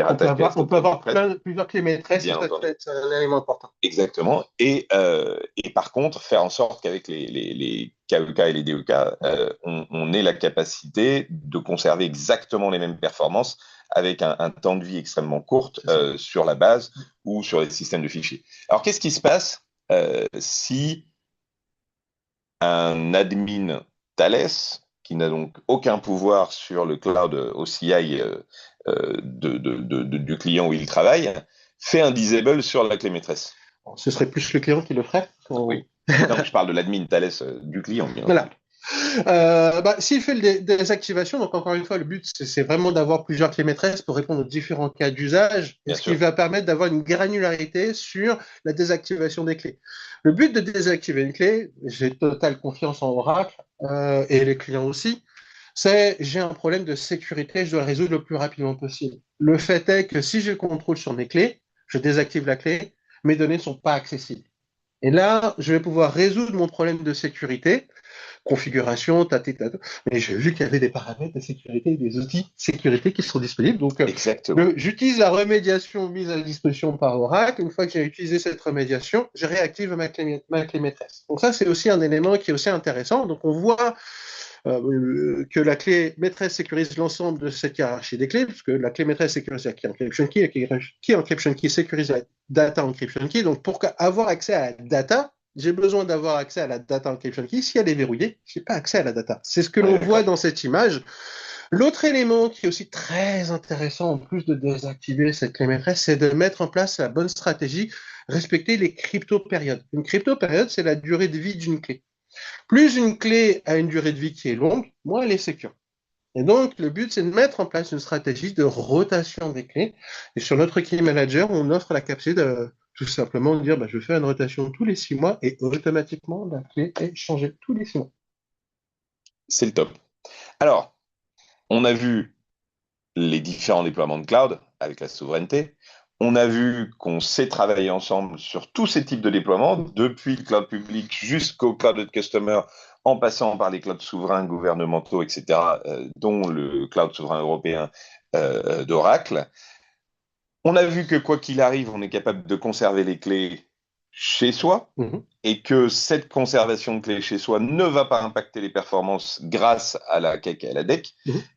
S4: On
S5: peut avoir plusieurs clés maîtresses, c'est un élément important.
S4: Exactement. Et par contre, faire en sorte qu'avec les KEK et les DEK, on ait la capacité de conserver exactement les mêmes performances avec un temps de vie extrêmement court sur la base ou sur les systèmes de fichiers. Alors, qu'est-ce qui se passe si un admin Thales, qui n'a donc aucun pouvoir sur le cloud OCI du client où il travaille, fait un disable sur la clé maîtresse?
S5: Ce serait plus le client qui le ferait?
S4: Oui. Non, je parle de l'admin Thales du client. Bien
S5: voilà. S'il fait des désactivations, donc encore une fois, le but, c'est vraiment d'avoir plusieurs clés maîtresses pour répondre aux différents cas d'usage, ce qui va permettre d'avoir une granularité sur la désactivation des clés. Le but de désactiver une clé, j'ai totale confiance en Oracle et les clients aussi, c'est j'ai un problème de sécurité, je dois le résoudre le plus rapidement possible. Le fait est que si j'ai le contrôle sur mes clés, je désactive la clé, mes données ne sont pas accessibles. Et là, je vais pouvoir résoudre mon problème de sécurité, configuration, mais j'ai vu qu'il y avait des paramètres de sécurité, des outils de sécurité qui sont disponibles. Donc, j'utilise la remédiation mise à disposition par Oracle. Une fois que j'ai utilisé cette remédiation, je réactive ma clé maîtresse. Donc ça, c'est aussi un élément qui est aussi intéressant. Donc, on voit que la clé maîtresse sécurise l'ensemble de cette hiérarchie des clés, puisque la clé maîtresse sécurise la key encryption key, la key encryption key sécurise la data encryption key. Donc, pour avoir accès à la data, j'ai besoin d'avoir accès à la data encryption key. Si elle est verrouillée, je n'ai pas accès à la data. C'est ce que l'on voit dans cette image. L'autre élément qui est aussi très intéressant, en plus de désactiver cette clé maîtresse, c'est de mettre en place la bonne stratégie, respecter les crypto-périodes. Une crypto-période, c'est la durée de vie d'une clé. Plus une clé a une durée de vie qui est longue, moins elle est sécure. Et donc, le but, c'est de mettre en place une stratégie de rotation des clés. Et sur notre Key Manager, on offre la capacité de tout simplement dire, je fais une rotation tous les 6 mois et automatiquement, la clé est changée tous les 6 mois.
S4: C'est le top. Alors, on a vu les différents déploiements de cloud avec la souveraineté. On a vu qu'on sait travailler ensemble sur tous ces types de déploiements, depuis le cloud public jusqu'au cloud customer, en passant par les clouds souverains gouvernementaux, etc., dont le cloud souverain européen d'Oracle. On a vu que quoi qu'il arrive, on est capable de conserver les clés chez soi
S5: Mhm.
S4: et que cette conservation de clé chez soi ne va pas impacter les performances grâce à la cake et à la DEC.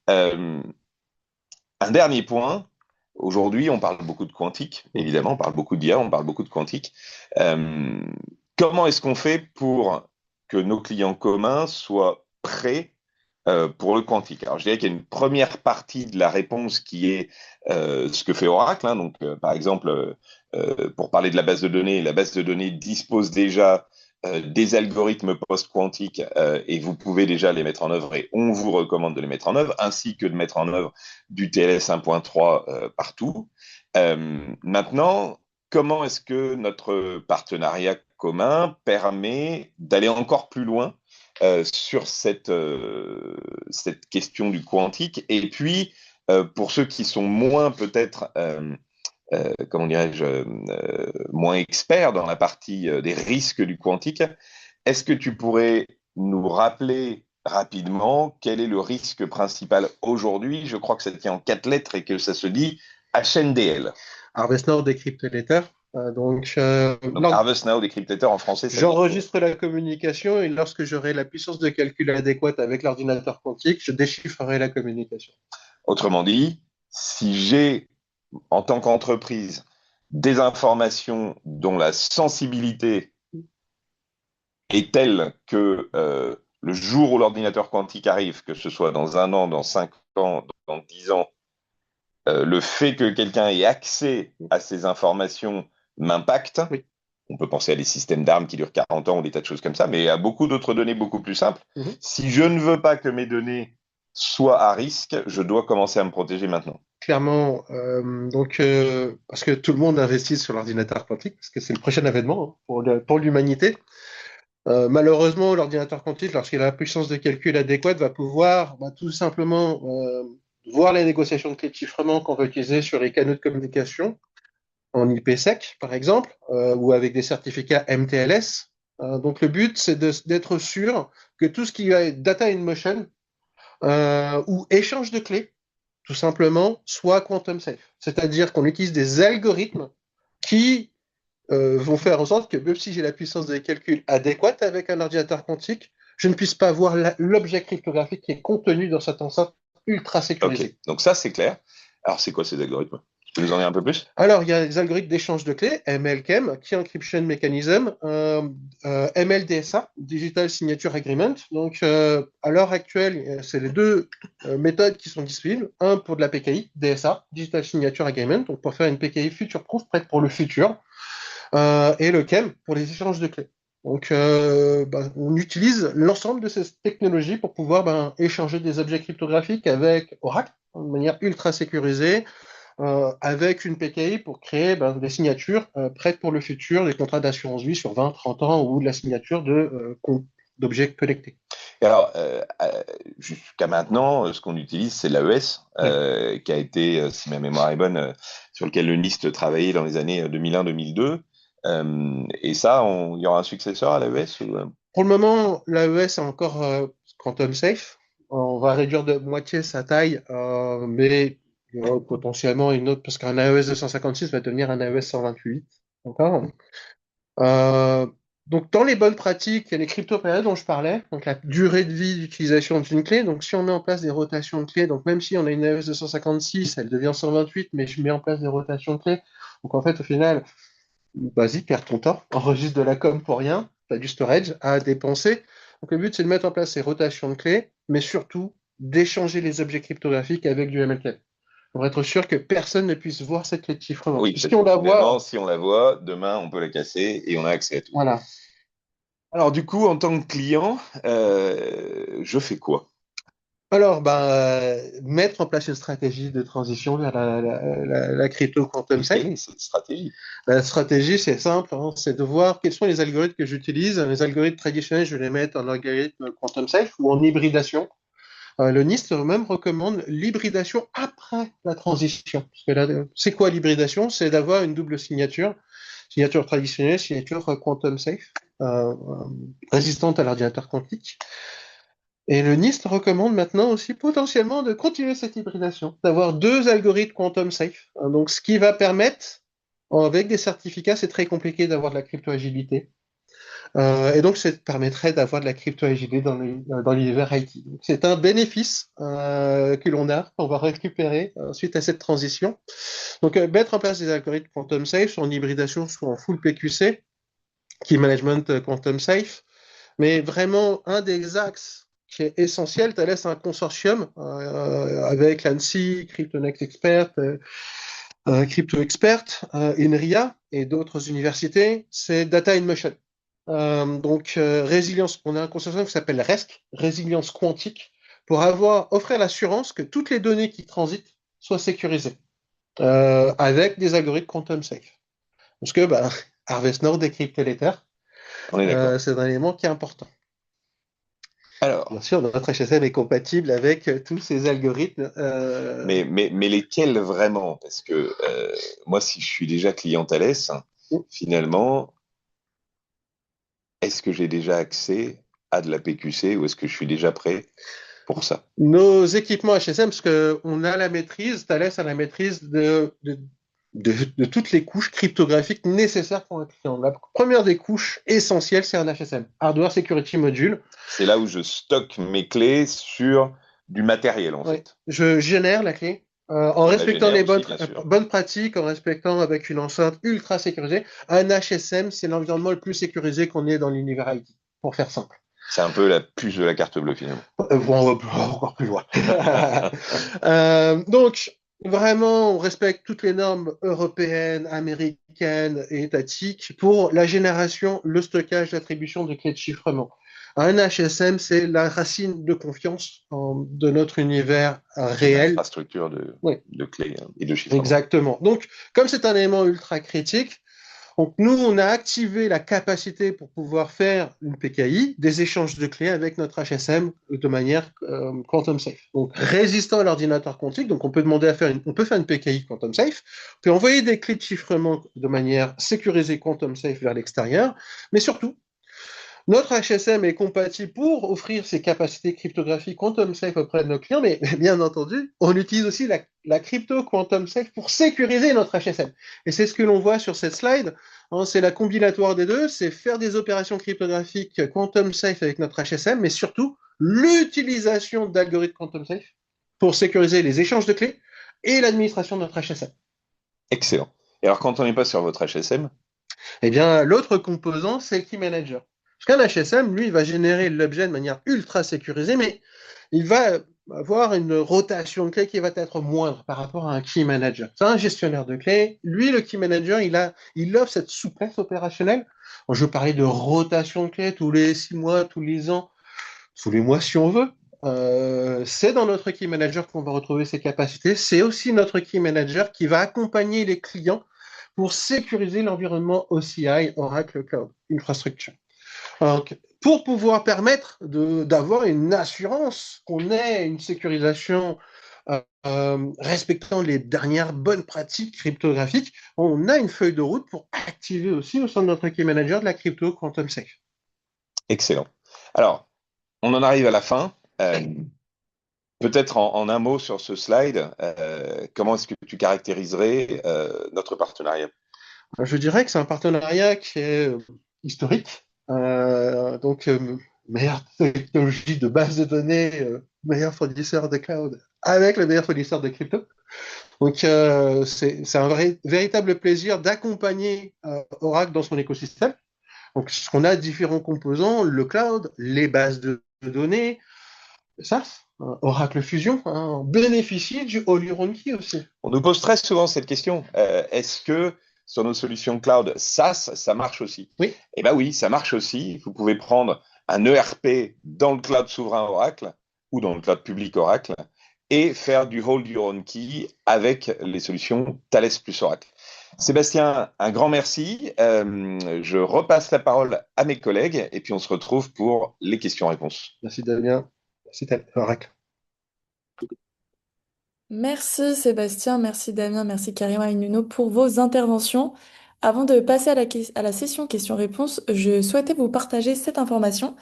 S5: Mhm.
S4: Un dernier point, aujourd'hui on parle beaucoup de quantique, évidemment, on parle beaucoup d'IA, on parle beaucoup de quantique. Euh, Comment est-ce qu'on fait pour que nos clients communs soient prêts pour le quantique? Alors je dirais qu'il y a une première partie de la réponse qui est ce que fait Oracle. Hein. Donc par exemple, pour parler de la base de données dispose déjà des algorithmes post-quantiques et vous pouvez déjà les mettre en œuvre et on vous recommande de les mettre en œuvre, ainsi que de mettre en œuvre du TLS 1.3 partout. Maintenant, comment est-ce que notre partenariat commun permet d'aller encore plus loin sur cette question du quantique? Et puis, pour ceux qui sont moins peut-être comment dirais-je, moins expert dans la partie des risques du quantique, est-ce que tu pourrais nous rappeler rapidement quel est le risque principal aujourd'hui? Je crois que ça tient en 4 lettres et que ça se dit HNDL.
S5: Harvest Node Decrypted donc,
S4: Donc Harvest Now décryptateur en français, ça
S5: j'enregistre la communication et lorsque j'aurai la puissance de calcul adéquate avec l'ordinateur quantique, je déchiffrerai la communication.
S4: Autrement dit, si j'ai en tant qu'entreprise des informations dont la sensibilité est telle que le jour où l'ordinateur quantique arrive, que ce soit dans 1 an, dans 5 ans, dans 10 ans, le fait que quelqu'un ait accès à ces informations m'impacte.
S5: Oui.
S4: On peut penser à des systèmes d'armes qui durent 40 ans ou des tas de choses comme ça, mais à beaucoup d'autres données beaucoup plus simples. Si je ne veux pas que mes données soient à risque, je dois commencer à me protéger maintenant.
S5: Clairement, parce que tout le monde investit sur l'ordinateur quantique, parce que c'est le prochain événement pour l'humanité. Malheureusement, l'ordinateur quantique, lorsqu'il a la puissance de calcul adéquate, va pouvoir tout simplement voir les négociations de clés de chiffrement qu'on va utiliser sur les canaux de communication en IPsec, par exemple, ou avec des certificats MTLS. Donc le but, c'est d'être sûr que tout ce qui est data in motion ou échange de clés, tout simplement, soit quantum safe. C'est-à-dire qu'on utilise des algorithmes qui vont faire en sorte que même si j'ai la puissance de calcul adéquate avec un ordinateur quantique, je ne puisse pas voir l'objet cryptographique qui est contenu dans cette enceinte ultra sécurisée.
S4: Ok, donc ça c'est clair. Alors c'est quoi ces algorithmes? Tu peux nous en dire un peu plus?
S5: Alors, il y a des algorithmes d'échange de clés, MLChem, Key Encryption Mechanism, MLDSA, Digital Signature Agreement. Donc, à l'heure actuelle, c'est les deux méthodes qui sont disponibles. Un pour de la PKI, DSA, Digital Signature Agreement, donc pour faire une PKI future-proof, prête pour le futur, et le CHEM pour les échanges de clés. Donc, on utilise l'ensemble de ces technologies pour pouvoir échanger des objets cryptographiques avec Oracle de manière ultra sécurisée, avec une PKI pour créer des signatures prêtes pour le futur, des contrats d'assurance vie sur 20, 30 ans ou de la signature d'objets connectés.
S4: Et alors, jusqu'à maintenant, ce qu'on utilise, c'est l'AES, qui a été, si ma mémoire est bonne, sur lequel le NIST travaillait dans les années 2001-2002. Et ça, il y aura un successeur à l'AES ou...
S5: Pour le moment, l'AES est encore quantum safe. On va réduire de moitié sa taille, mais il y aura potentiellement une autre, parce qu'un AES 256 va devenir un AES 128. Encore. Donc, dans les bonnes pratiques, il y a les crypto-périodes dont je parlais, donc la durée de vie d'utilisation d'une clé. Donc, si on met en place des rotations de clés, donc même si on a une AES 256, elle devient 128, mais je mets en place des rotations de clés. Donc, en fait, au final, vas-y, perds ton temps, enregistre de la com pour rien, tu as du storage à dépenser. Donc, le but, c'est de mettre en place ces rotations de clés, mais surtout d'échanger les objets cryptographiques avec du MLK. Pour être sûr que personne ne puisse voir cette clé de chiffrement.
S4: Oui,
S5: si on la
S4: voit, demain, on peut la casser et on a accès à tout.
S5: Voilà.
S4: Alors, du coup, en tant que client, je fais quoi?
S5: Alors, mettre en place une stratégie de transition vers la crypto quantum safe.
S4: Quelle est cette stratégie?
S5: La stratégie, c'est simple, c'est de voir quels sont les algorithmes que j'utilise. Les algorithmes traditionnels, je vais les mettre en algorithme quantum safe ou en hybridation. Le NIST même recommande l'hybridation après la transition. C'est quoi l'hybridation? C'est d'avoir une double signature traditionnelle, signature quantum safe, résistante à l'ordinateur quantique. Et le NIST recommande maintenant aussi potentiellement de continuer cette hybridation, d'avoir 2 algorithmes quantum safe. Donc, ce qui va permettre Avec des certificats, c'est très compliqué d'avoir de la crypto-agilité. Et donc, ça permettrait d'avoir de la crypto-agilité dans l'univers IT. Donc, c'est un bénéfice que l'on a, qu'on va récupérer suite à cette transition. Donc, mettre en place des algorithmes quantum safe, soit en hybridation, soit en full PQC, Key Management Quantum Safe. Mais vraiment, un des axes qui est essentiel, Thales a un consortium avec l'ANSSI, CryptoNext Expert, Crypto Expert, INRIA et d'autres universités, c'est Data in Motion. Résilience, on a un consortium qui s'appelle RESC, résilience quantique, pour offrir l'assurance que toutes les données qui transitent soient sécurisées avec des algorithmes quantum safe. Parce que Harvest Node décrypte l'Ether,
S4: On est d'accord.
S5: c'est un élément qui est important.
S4: Alors,
S5: Bien sûr, notre HSM est compatible avec tous ces algorithmes.
S4: mais lesquels vraiment? Parce que moi, si je suis déjà client Thales, finalement, est-ce que j'ai déjà accès à de la PQC ou est-ce que je suis déjà prêt pour ça?
S5: Nos équipements HSM, parce qu'on a la maîtrise, Thales a la maîtrise de toutes les couches cryptographiques nécessaires pour un client. La première des couches essentielles, c'est un HSM, Hardware Security Module.
S4: C'est là où je stocke mes clés sur du matériel, en fait.
S5: Je génère la clé en respectant les
S4: aussi, bien sûr.
S5: bonnes pratiques, en respectant avec une enceinte ultra sécurisée. Un HSM, c'est l'environnement le plus sécurisé qu'on ait dans l'univers IT, pour faire simple.
S4: C'est un peu la puce de la carte bleue, finalement.
S5: On va encore plus loin. Donc, vraiment, on respecte toutes les normes européennes, américaines et étatiques pour la génération, le stockage, l'attribution de clés de chiffrement. Un HSM, c'est la racine de confiance de notre univers réel.
S4: Infrastructure de clés et de chiffrement.
S5: Exactement. Donc, comme c'est un élément ultra critique, donc nous, on a activé la capacité pour pouvoir faire une PKI, des échanges de clés avec notre HSM de manière quantum safe. Donc résistant à l'ordinateur quantique, donc on peut demander on peut faire une PKI quantum safe, on peut envoyer des clés de chiffrement de manière sécurisée quantum safe vers l'extérieur, mais surtout, notre HSM est compatible pour offrir ces capacités cryptographiques quantum safe auprès de nos clients, mais bien entendu, on utilise aussi la crypto quantum safe pour sécuriser notre HSM. Et c'est ce que l'on voit sur cette slide. C'est la combinatoire des deux, c'est faire des opérations cryptographiques quantum safe avec notre HSM, mais surtout l'utilisation d'algorithmes quantum safe pour sécuriser les échanges de clés et l'administration de notre HSM.
S4: Excellent. Et alors, quand on n'est pas sur votre HSM?
S5: Eh bien, l'autre composant, c'est le Key Manager. Parce qu'un HSM, lui, il va générer l'objet de manière ultra sécurisée, mais il va avoir une rotation de clés qui va être moindre par rapport à un Key Manager. C'est un gestionnaire de clés. Lui, le Key Manager, il offre cette souplesse opérationnelle. Je parlais de rotation de clés tous les 6 mois, tous les ans, tous les mois si on veut. C'est dans notre Key Manager qu'on va retrouver ces capacités. C'est aussi notre Key Manager qui va accompagner les clients pour sécuriser l'environnement OCI, Oracle Cloud Infrastructure. Donc, pour pouvoir permettre d'avoir une assurance qu'on ait une sécurisation respectant les dernières bonnes pratiques cryptographiques, on a une feuille de route pour activer aussi au sein de notre Key Manager de la crypto Quantum Safe.
S4: Excellent. Alors, on en arrive à la fin. Peut-être en un mot sur ce slide, comment est-ce que tu caractériserais notre partenariat?
S5: Je dirais que c'est un partenariat qui est historique. Meilleure technologie de base de données, meilleur fournisseur de cloud avec le meilleur fournisseur de crypto. Donc, c'est un véritable plaisir d'accompagner Oracle dans son écosystème. Donc, on a différents composants, le cloud, les bases de données, ça, Oracle Fusion, on bénéficie du All You Key aussi.
S4: On nous pose très souvent cette question. Est-ce que sur nos solutions cloud SaaS, ça marche aussi?
S5: Oui.
S4: Eh bien oui, ça marche aussi. Vous pouvez prendre un ERP dans le cloud souverain Oracle ou dans le cloud public Oracle et faire du Hold Your Own Key avec les solutions Thales plus Oracle. Sébastien, un grand merci. Je repasse la parole à mes collègues et puis on se retrouve pour les questions-réponses.
S5: Merci Damien. Merci Oracle.
S1: Merci Sébastien, merci Damien, merci Karima et Nuno pour vos interventions. Avant de passer à la session questions-réponses, je souhaitais vous partager cette information.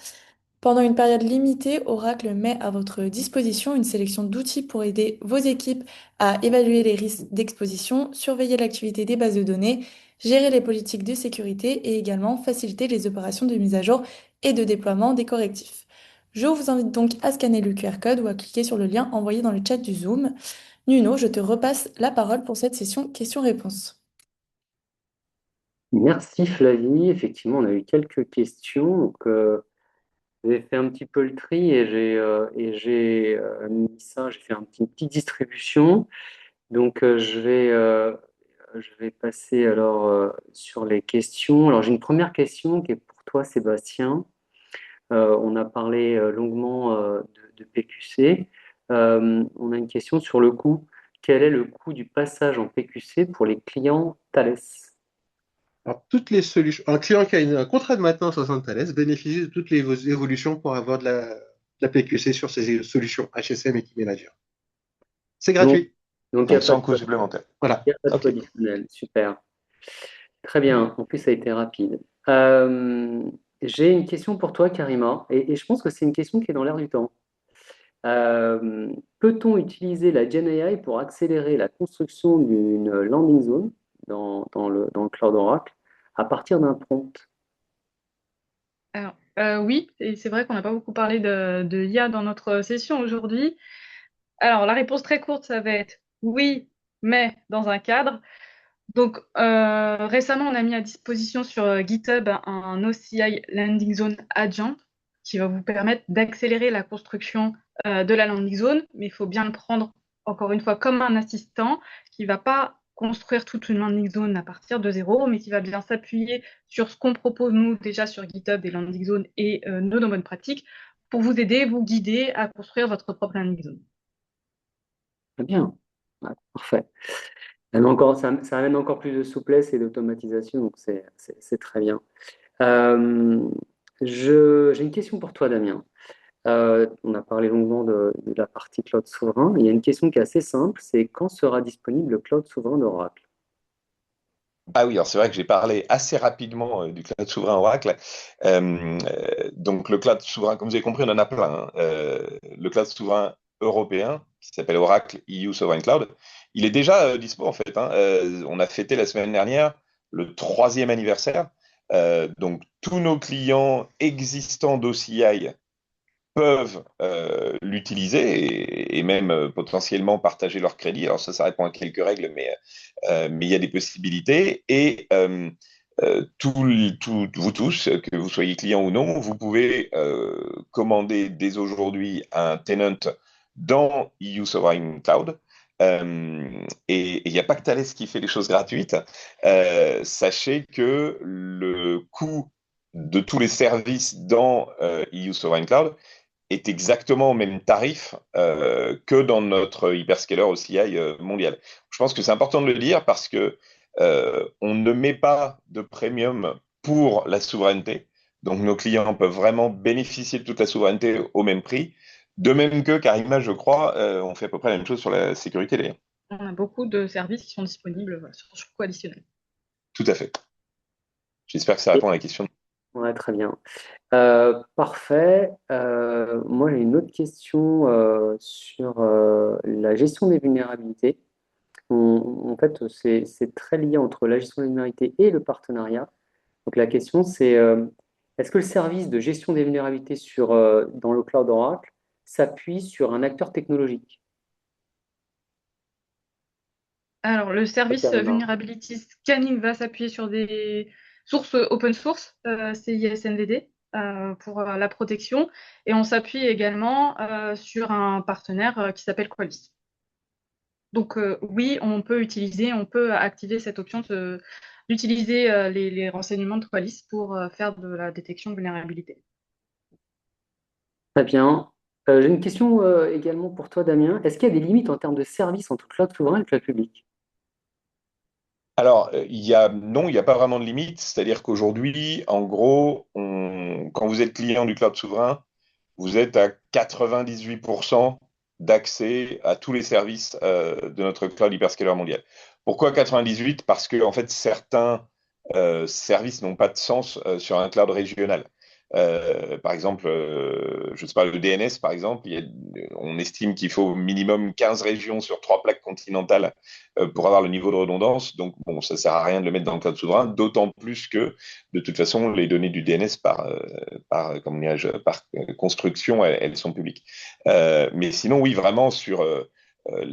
S1: Pendant une période limitée, Oracle met à votre disposition une sélection d'outils pour aider vos équipes à évaluer les risques d'exposition, surveiller l'activité des bases de données, gérer les politiques de sécurité et également faciliter les opérations de mise à jour et de déploiement des correctifs. Je vous invite donc à scanner le QR code ou à cliquer sur le lien envoyé dans le chat du Zoom. Nuno, je te repasse la parole pour cette session questions-réponses.
S2: Merci Flavie. Effectivement, on a eu quelques questions. Donc, j'ai fait un petit peu le tri et j'ai mis ça, j'ai fait une petite distribution. Donc, je vais passer alors sur les questions. Alors, j'ai une première question qui est pour toi, Sébastien. On a parlé longuement de PQC. On a une question sur le coût. Quel est le coût du passage en PQC pour les clients Thales?
S5: Alors, toutes les solutions. Un client qui a un contrat de maintenance au sein de Thales bénéficie de toutes les évolutions pour avoir de la PQC sur ses solutions HSM et Key Manager. C'est
S2: Donc,
S5: gratuit.
S2: donc il n'y a
S4: Donc,
S2: pas
S4: sans
S2: de
S4: coût supplémentaire.
S5: Voilà.
S2: il y a pas de
S4: Ok.
S2: coût additionnel. Super. Très bien. En plus, ça a été rapide. J'ai une question pour toi, Karima, et je pense que c'est une question qui est dans l'air du temps. Peut-on utiliser la GenAI pour accélérer la construction d'une landing zone dans le cloud Oracle à partir d'un prompt?
S3: Alors, oui, et c'est vrai qu'on n'a pas beaucoup parlé de l'IA dans notre session aujourd'hui. Alors, la réponse très courte, ça va être oui, mais dans un cadre. Donc, récemment, on a mis à disposition sur GitHub un OCI Landing Zone Agent qui va vous permettre d'accélérer la construction de la landing zone, mais il faut bien le prendre, encore une fois, comme un assistant qui ne va pas construire toute une landing zone à partir de zéro, mais qui va bien s'appuyer sur ce qu'on propose, nous, déjà sur GitHub, des landing zones et nos bonnes pratiques, pour vous aider, vous guider à construire votre propre landing zone.
S2: Très bien. Ouais, parfait. Ça amène encore plus de souplesse et d'automatisation, donc c'est très bien. Euh, j'ai une question pour toi, Damien. On a parlé longuement de la partie cloud souverain. Il y a une question qui est assez simple, c'est quand sera disponible le cloud souverain d'Oracle?
S4: Ah oui, alors c'est vrai que j'ai parlé assez rapidement du cloud souverain Oracle. Donc le cloud souverain, comme vous avez compris, on en a plein, hein. Le cloud souverain européen, qui s'appelle Oracle EU Sovereign Cloud, il est déjà dispo en fait, hein. On a fêté la semaine dernière le 3e anniversaire. Donc tous nos clients existants d'OCI peuvent l'utiliser et même potentiellement partager leur crédit. Alors ça répond à quelques règles, mais il y a des possibilités. Et vous tous, que vous soyez client ou non, vous pouvez commander dès aujourd'hui un tenant dans EU Sovereign Cloud. Et il n'y a pas que Thales qui fait les choses gratuites. Sachez que le coût de tous les services dans EU Sovereign Cloud est exactement au même tarif que dans notre hyperscaler OCI mondial. Je pense que c'est important de le dire parce que on ne met pas de premium pour la souveraineté. Donc nos clients peuvent vraiment bénéficier de toute la souveraineté au même prix. De même que Karima, je crois, on fait à peu près la même chose sur la sécurité d'ailleurs.
S3: On a beaucoup de services qui sont disponibles voilà, sur coût additionnel.
S4: Tout à fait. J'espère que ça répond à la question.
S2: Ouais, très bien. Parfait. Moi, j'ai une autre question sur la gestion des vulnérabilités. En fait, c'est très lié entre la gestion des vulnérabilités et le partenariat. Donc, la question, c'est est-ce que le service de gestion des vulnérabilités dans le cloud Oracle s'appuie sur un acteur technologique?
S3: Alors, le service
S2: Karima.
S3: Vulnerability Scanning va s'appuyer sur des sources open source, CISNVD, pour la protection. Et on s'appuie également sur un partenaire qui s'appelle Qualys. Donc, oui, on peut activer cette option d'utiliser les renseignements de Qualys pour faire de la détection de vulnérabilité.
S2: Très bien. J'ai une question également pour toi, Damien. Est-ce qu'il y a des limites en termes de services entre cloud souverain et cloud public?
S4: Alors, non, il n'y a pas vraiment de limite. C'est-à-dire qu'aujourd'hui, en gros, quand vous êtes client du cloud souverain, vous êtes à 98% d'accès à tous les services de notre cloud hyperscaler mondial. Pourquoi 98? Parce que en fait, certains services n'ont pas de sens sur un cloud régional. Par exemple, je ne sais pas, le DNS, par exemple, on estime qu'il faut au minimum 15 régions sur 3 plaques continentales pour avoir le niveau de redondance. Donc, bon, ça ne sert à rien de le mettre dans le cloud souverain, d'autant plus que, de toute façon, les données du DNS, comment dirais-je, par construction, elles sont publiques. Mais sinon, oui, vraiment, sur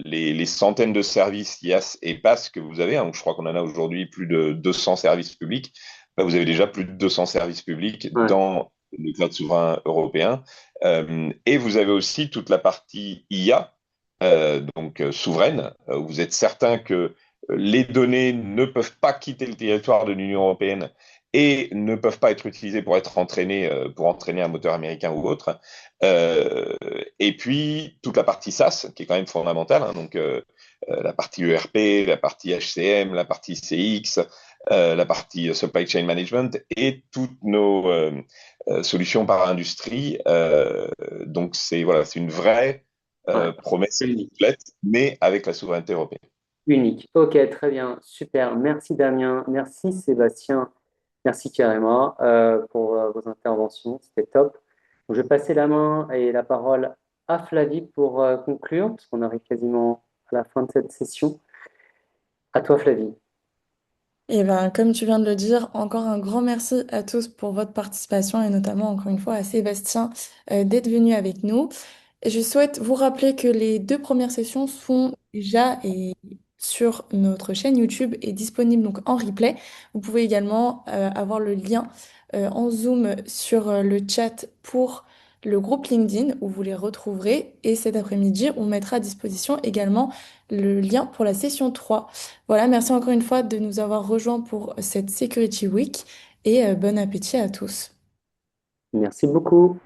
S4: les centaines de services IaaS et PaaS que vous avez, hein, je crois qu'on en a aujourd'hui plus de 200 services publics, bah, vous avez déjà plus de 200 services publics dans le cloud souverain européen. Et vous avez aussi toute la partie IA, donc souveraine, où vous êtes certain que les données ne peuvent pas quitter le territoire de l'Union européenne et ne peuvent pas être utilisées pour être entraînées, pour entraîner un moteur américain ou autre. Et puis toute la partie SaaS, qui est quand même fondamentale, hein, donc la partie ERP, la partie HCM, la partie CX, la partie supply chain management et toutes nos solutions par industrie. Donc c'est voilà, c'est une vraie promesse complète, mais avec la souveraineté européenne.
S2: Unique. Ok, très bien, super. Merci Damien, merci Sébastien, merci Karima pour vos interventions, c'était top. Donc, je vais passer la main et la parole à Flavie pour conclure, parce qu'on arrive quasiment à la fin de cette session. À toi Flavie.
S1: Et ben, comme tu viens de le dire, encore un grand merci à tous pour votre participation et notamment encore une fois à Sébastien d'être venu avec nous. Et je souhaite vous rappeler que les 2 premières sessions sont déjà sur notre chaîne YouTube et disponibles donc en replay. Vous pouvez également avoir le lien en Zoom sur le chat pour le groupe LinkedIn où vous les retrouverez. Et cet après-midi, on mettra à disposition également le lien pour la session 3. Voilà, merci encore une fois de nous avoir rejoints pour cette Security Week et bon appétit à tous.
S2: Merci beaucoup.